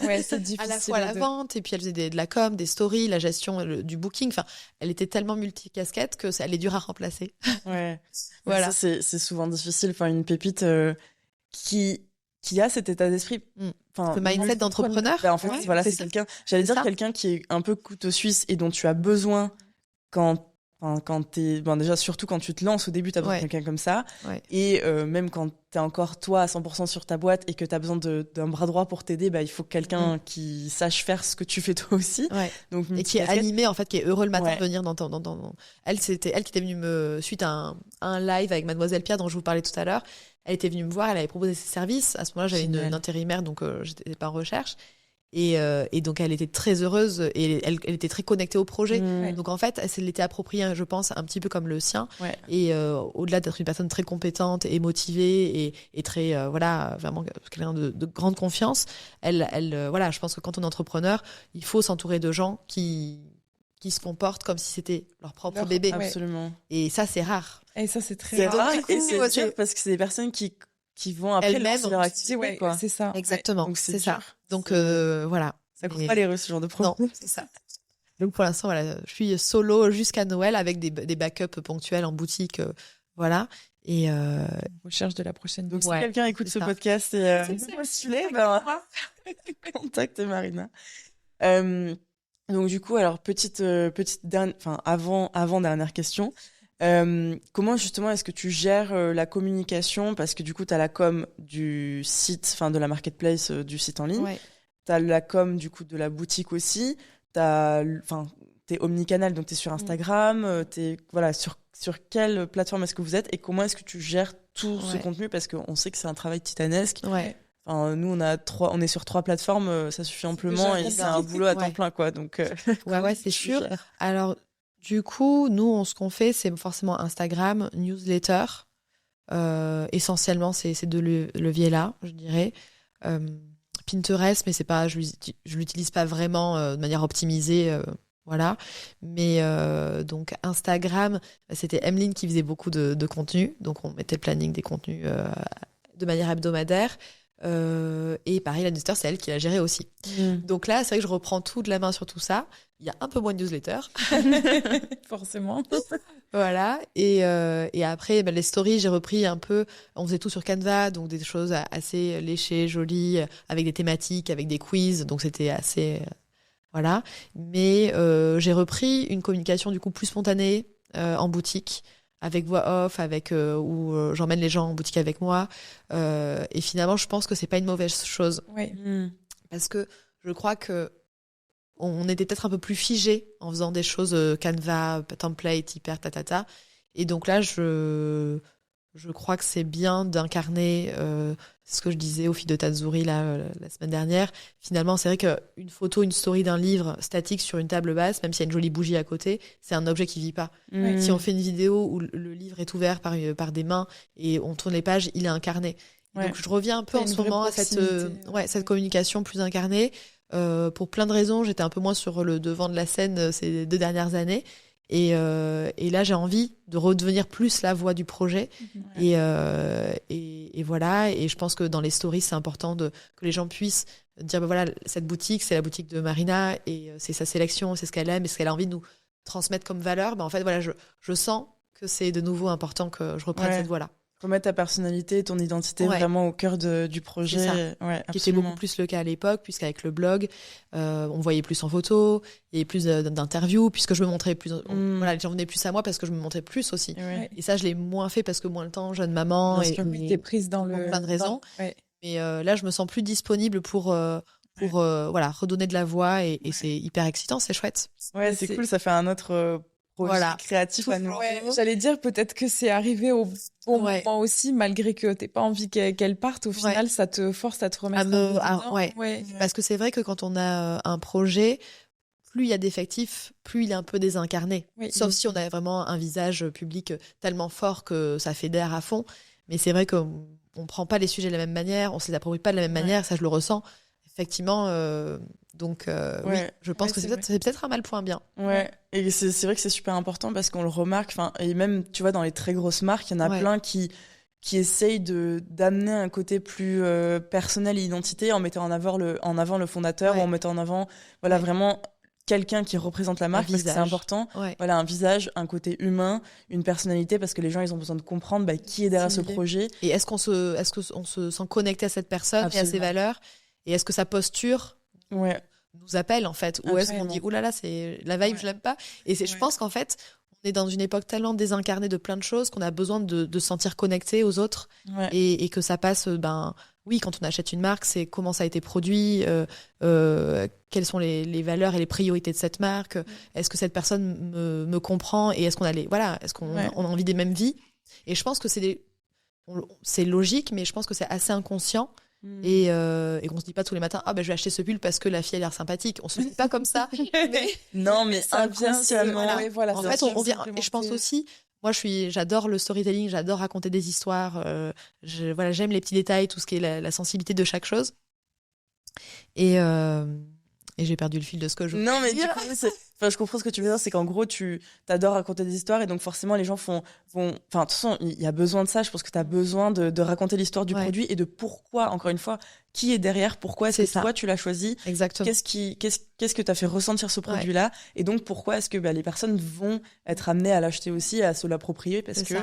Ouais, c'est difficile. À la fois la vente, et puis elle faisait de la com, des stories, la gestion du booking. Enfin, elle était tellement multicasquette que elle est dure à remplacer. Ouais. Voilà. Ça, c'est souvent difficile. Enfin, une pépite qui a cet état d'esprit. Le mindset d'entrepreneur. En fait, voilà, c'est quelqu'un. J'allais dire quelqu'un qui est un peu couteau suisse et dont tu as besoin quand t'es, déjà surtout quand tu te lances au début, t'as besoin de quelqu'un comme ça. Ouais. Et même quand t'es encore toi à 100% sur ta boîte et que t'as besoin d'un bras droit pour t'aider, il faut quelqu'un qui sache faire ce que tu fais toi aussi. Ouais. Donc, et qui est animé, en fait, qui est heureux le matin de venir dans Elle, c'était elle qui était venue suite à un live avec Mademoiselle Pierre dont je vous parlais tout à l'heure. Elle était venue me voir, elle avait proposé ses services. À ce moment-là, j'avais une intérimaire, donc j'étais pas en recherche. Et donc elle était très heureuse et elle était très connectée au projet. Donc en fait, elle s'est l'était appropriée, je pense, un petit peu comme le sien. Ouais. Et au-delà d'être une personne très compétente et motivée et très voilà, vraiment quelqu'un de grande confiance, elle voilà, je pense que quand on est entrepreneur, il faut s'entourer de gens qui se comportent comme si c'était leur propre bébé. Absolument. Et ça, c'est rare. Et ça, c'est très rare. Et c'est dur parce que c'est des personnes qui vont après lancer leur activité, quoi. C'est ça. Exactement. Donc c'est ça. Donc voilà. Ça coûte pas les rues, ce genre de projet. Non, c'est ça. Donc pour l'instant, voilà, je suis solo jusqu'à Noël avec des backups ponctuels en boutique, voilà. Et recherche de la prochaine. Donc si quelqu'un écoute ce podcast et postulé, contacte Marina. Donc du coup, alors petite dernière, enfin avant dernière question. Comment justement est-ce que tu gères la communication, parce que du coup tu as la com du site, enfin de la marketplace du site en ligne, tu as la com du coup de la boutique aussi, t'es omnicanal, donc t'es sur Instagram, t'es voilà, sur quelle plateforme est-ce que vous êtes et comment est-ce que tu gères tout ce contenu, parce qu'on sait que c'est un travail titanesque. Enfin, nous on est sur 3 plateformes, ça suffit amplement et c'est un boulot à temps plein, quoi. Donc c'est sûr. Alors du coup, nous, ce qu'on fait, c'est forcément Instagram, newsletter. Essentiellement, c'est ces 2 leviers-là, je dirais. Pinterest, mais c'est pas, je l'utilise pas vraiment de manière optimisée, voilà. Mais donc Instagram, c'était Emeline qui faisait beaucoup de contenu, donc on mettait le planning des contenus de manière hebdomadaire. Et pareil, la newsletter, c'est elle qui l'a géré aussi. Donc là, c'est vrai que je reprends tout de la main sur tout ça. Il y a un peu moins de newsletter. Forcément. Voilà. Et après, les stories, j'ai repris un peu. On faisait tout sur Canva, donc des choses assez léchées, jolies, avec des thématiques, avec des quiz. Donc c'était assez, voilà. Mais j'ai repris une communication du coup plus spontanée en boutique, avec voix off, où j'emmène les gens en boutique avec moi. Et finalement, je pense que c'est pas une mauvaise chose, Ouais. parce que je crois que on était peut-être un peu plus figé en faisant des choses Canva, template, hyper tatata. Et donc là, je crois que c'est bien d'incarner ce que je disais aux filles de Tazuri la semaine dernière. Finalement, c'est vrai qu'une photo, une story d'un livre statique sur une table basse, même s'il y a une jolie bougie à côté, c'est un objet qui vit pas. Si on fait une vidéo où le livre est ouvert par des mains et on tourne les pages, il est incarné. Ouais. Donc je reviens un peu en ce moment à cette Ouais. communication plus incarnée. Pour plein de raisons, j'étais un peu moins sur le devant de la scène ces 2 dernières années. Et là, j'ai envie de redevenir plus la voix du projet. Ouais. Et voilà. Et je pense que dans les stories, c'est important que les gens puissent dire, voilà, cette boutique, c'est la boutique de Marina et c'est sa sélection, c'est ce qu'elle aime et ce qu'elle a envie de nous transmettre comme valeur. En fait, voilà, je sens que c'est de nouveau important que je reprenne cette voie-là. Remettre ta personnalité, ton identité vraiment au cœur du projet. C'est ça. Ouais, Qui était beaucoup plus le cas à l'époque, puisqu'avec le blog, on voyait plus en photo, il y avait plus d'interviews, puisque je me montrais plus. Voilà, les gens venaient plus à moi parce que je me montrais plus aussi. Ouais. Et ça, je l'ai moins fait parce que moins le temps, jeune maman, t'es prise dans pour plein de raisons. Ouais. Mais là, je me sens plus disponible pour voilà, redonner de la voix et c'est hyper excitant, c'est chouette. Ouais, c'est cool, ça fait un autre projet créatif à nous. Ouais, j'allais dire peut-être que c'est arrivé au bon moment aussi, malgré que t'aies pas envie qu'elle parte. Au final, ça te force à te remettre dedans. Ouais. Parce que c'est vrai que quand on a un projet, plus il y a d'effectifs, plus il est un peu désincarné. Sauf si on a vraiment un visage public tellement fort que ça fédère à fond. Mais c'est vrai qu'on prend pas les sujets de la même manière, on se les approprie pas de la même manière, ça je le ressens. Effectivement, donc oui, je pense que c'est peut-être un mal pour un bien. Ouais, et c'est vrai que c'est super important parce qu'on le remarque, et même, tu vois, dans les très grosses marques, il y en a plein qui essayent d'amener un côté plus personnel et identité en mettant en avant le fondateur ou en mettant en avant, vraiment quelqu'un qui représente la marque, parce que c'est important. Voilà, un visage, un côté humain, une personnalité, parce que les gens, ils ont besoin de comprendre qui est derrière ce projet. Et est-ce qu'on se sent connecté à cette personne et à ses valeurs? Et est-ce que sa posture nous appelle, en fait? Ou est-ce qu'on dit, oulala, c'est la vibe, je l'aime pas? Et je pense qu'en fait, on est dans une époque tellement désincarnée de plein de choses qu'on a besoin de se sentir connecté aux autres. Et que ça passe, oui, quand on achète une marque, c'est comment ça a été produit, quelles sont les valeurs et les priorités de cette marque, est-ce que cette personne me comprend et est-ce qu'on a est-ce qu'on a envie des mêmes vies? Et je pense que c'est logique, mais je pense que c'est assez inconscient. Et qu'on se dit pas tous les matins, je vais acheter ce pull parce que la fille a l'air sympathique. On se dit pas comme ça. Non, mais inconsciemment. En fait, on vient. Et je pense aussi, moi, j'adore le storytelling, j'adore raconter des histoires. J'aime les petits détails, tout ce qui est la sensibilité de chaque chose. Et j'ai perdu le fil de ce que je voulais dire. Non, mais dire. du coup, je comprends ce que tu veux dire, c'est qu'en gros, tu adores raconter des histoires et donc forcément, les gens de toute façon, il y a besoin de ça. Je pense que tu as besoin de raconter l'histoire du produit et de pourquoi, encore une fois, qui est derrière, pourquoi est-ce que toi, tu l'as choisi. Exactement. Qu'est-ce que t'as fait ressentir ce produit-là et donc pourquoi est-ce que les personnes vont être amenées à l'acheter aussi, à se l'approprier, parce que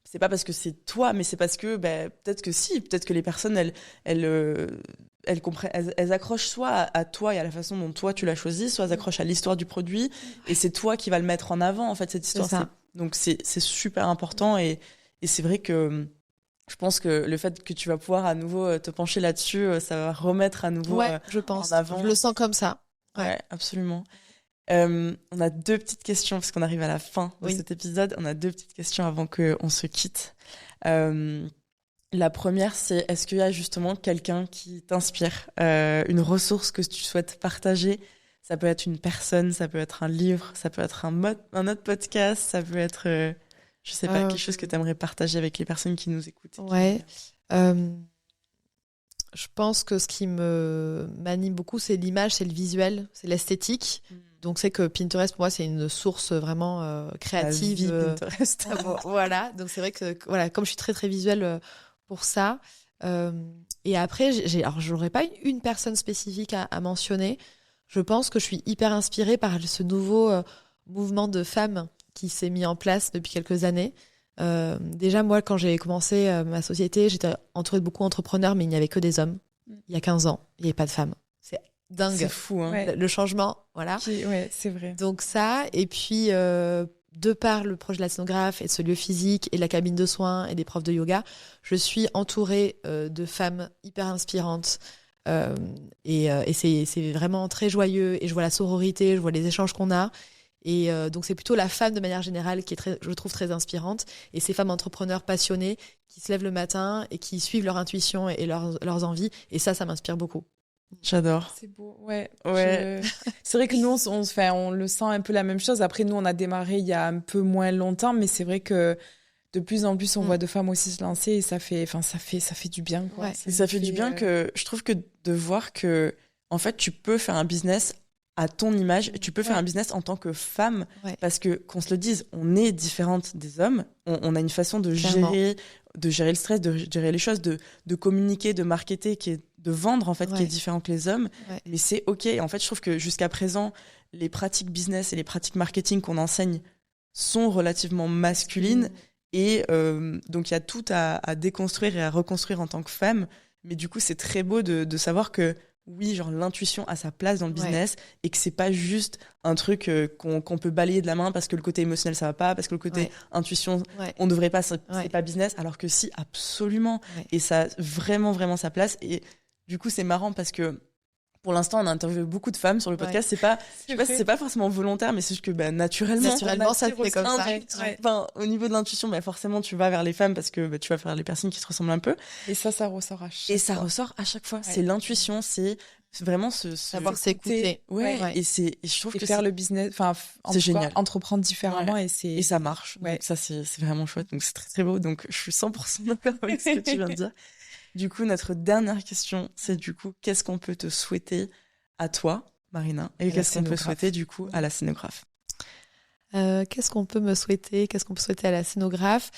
c'est pas parce que c'est toi, mais c'est parce que peut-être que les personnes, elles comprennent, elles accrochent soit à toi et à la façon dont toi tu l'as choisi, soit elles accrochent à l'histoire du produit et c'est toi qui vas le mettre en avant, en fait, cette histoire. Donc c'est super important et c'est vrai que je pense que le fait que tu vas pouvoir à nouveau te pencher là-dessus, ça va remettre à nouveau je pense. en avant. Je le sens comme ça. Ouais, absolument. On a 2 petites questions parce qu'on arrive à la fin de cet épisode. On a 2 petites questions avant qu'on se quitte. La première, c'est est-ce qu'il y a justement quelqu'un qui t'inspire, une ressource que tu souhaites partager? Ça peut être une personne, ça peut être un livre, ça peut être un autre podcast, ça peut être, je sais pas, quelque chose que tu aimerais partager avec les personnes qui nous écoutent. Ouais. Je pense que ce qui m'anime beaucoup, c'est l'image, c'est le visuel, c'est l'esthétique. Donc c'est que Pinterest, pour moi, c'est une source vraiment créative. Pinterest. Voilà. Donc c'est vrai que comme je suis très très visuelle pour ça. Et après, alors j'aurais pas une personne spécifique à mentionner. Je pense que je suis hyper inspirée par ce nouveau mouvement de femmes qui s'est mis en place depuis quelques années. Déjà, moi, quand j'ai commencé ma société, j'étais entourée de beaucoup d'entrepreneurs, mais il n'y avait que des hommes. Il y a 15 ans, il n'y avait pas de femmes. C'est dingue. C'est fou, hein. Le changement, voilà. Ouais, c'est vrai. Donc ça, et puis de par le projet de la scénographe et de ce lieu physique et de la cabine de soins et des profs de yoga, je suis entourée de femmes hyper inspirantes. Et c'est vraiment très joyeux, et je vois la sororité, je vois les échanges qu'on a. Et donc c'est plutôt la femme de manière générale qui est je trouve très inspirante, et ces femmes entrepreneurs passionnées qui se lèvent le matin et qui suivent leur intuition et leurs envies, et ça m'inspire beaucoup. J'adore. C'est beau, ouais. Ouais. C'est vrai que nous, on le sent un peu la même chose. Après, nous, on a démarré il y a un peu moins longtemps, mais c'est vrai que de plus en plus, on voit de femmes aussi se lancer, et ça fait du bien, quoi. Ouais. Et ça fait du bien que je trouve que de voir que, en fait, tu peux faire un business à ton image, tu peux faire un business en tant que femme, parce que, qu'on se le dise, on est différente des hommes, on a une façon de gérer le stress, de gérer les choses, de communiquer, de marketer, de vendre, en fait, qui est différent que les hommes. Mais c'est OK. Et en fait, je trouve que jusqu'à présent, les pratiques business et les pratiques marketing qu'on enseigne sont relativement masculines. Et donc, il y a tout à déconstruire et à reconstruire en tant que femme. Mais du coup, c'est très beau de savoir que, oui, genre, l'intuition a sa place dans le business, et que c'est pas juste un truc qu'on peut balayer de la main parce que le côté émotionnel, ça va pas, parce que le côté intuition, on devrait pas, c'est pas business, alors que si, absolument. Et ça a vraiment, vraiment sa place. Et du coup, c'est marrant parce que pour l'instant, on a interviewé beaucoup de femmes sur le podcast. C'est pas, je sais pas si c'est pas forcément volontaire, mais c'est juste que naturellement, ça se fait comme ça. Enfin, au niveau de l'intuition, forcément, tu vas vers les femmes parce que tu vas faire les personnes qui te ressemblent un peu. Et ça ressort à chaque fois. Et ça ressort à chaque fois. C'est l'intuition, c'est vraiment savoir s'écouter. Et je trouve que faire le business, c'est génial. Entreprendre différemment, et ça marche. Donc ça, c'est vraiment chouette. Donc c'est très, très beau. Donc je suis 100% d'accord avec ce que tu viens de dire. Du coup, notre dernière question, c'est du coup, qu'est-ce qu'on peut te souhaiter à toi, Marina, et qu'est-ce qu'on peut souhaiter du coup à la scénographe? Qu'est-ce qu'on peut me souhaiter? Qu'est-ce qu'on peut souhaiter à la scénographe?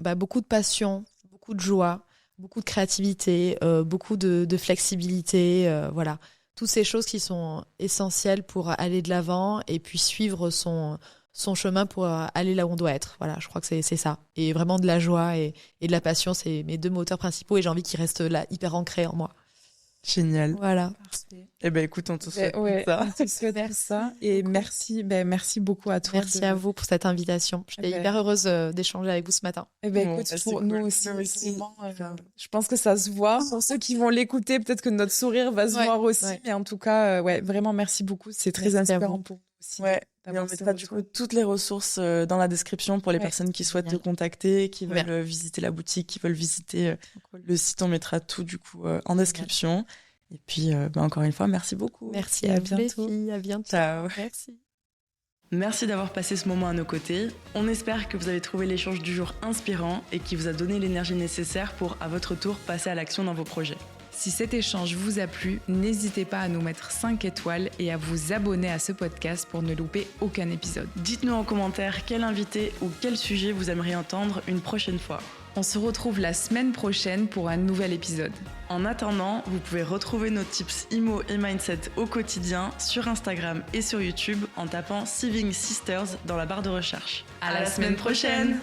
Beaucoup de passion, beaucoup de joie, beaucoup de créativité, beaucoup de flexibilité, voilà. Toutes ces choses qui sont essentielles pour aller de l'avant et puis suivre son chemin pour aller là où on doit être. Voilà, je crois que c'est ça. Et vraiment de la joie et de la passion, c'est mes deux moteurs principaux, et j'ai envie qu'ils restent là, hyper ancrés en moi. Génial. Voilà. Eh ben, écoute, on te souhaite ça. On te souhaite ça. Et merci beaucoup à toi. Merci à vous pour cette invitation. J'étais hyper heureuse d'échanger avec vous ce matin. Écoute, pour nous aussi, vraiment, je pense que ça se voit. Pour ceux qui vont l'écouter, peut-être que notre sourire va se voir aussi. Mais en tout cas, vraiment, merci beaucoup. C'est très inspirant pour nous aussi. Et on mettra du coup toutes les ressources dans la description pour les personnes qui souhaitent te contacter, qui veulent visiter la boutique, qui veulent visiter le site. On mettra tout du coup en description. Et puis encore une fois, merci beaucoup. Merci, à bientôt. Les filles, à bientôt. Ciao. Merci. Merci d'avoir passé ce moment à nos côtés. On espère que vous avez trouvé l'échange du jour inspirant et qui vous a donné l'énergie nécessaire pour, à votre tour, passer à l'action dans vos projets. Si cet échange vous a plu, n'hésitez pas à nous mettre 5 étoiles et à vous abonner à ce podcast pour ne louper aucun épisode. Dites-nous en commentaire quel invité ou quel sujet vous aimeriez entendre une prochaine fois. On se retrouve la semaine prochaine pour un nouvel épisode. En attendant, vous pouvez retrouver nos tips IMO et Mindset au quotidien sur Instagram et sur YouTube en tapant Siving Sisters dans la barre de recherche. À la semaine prochaine.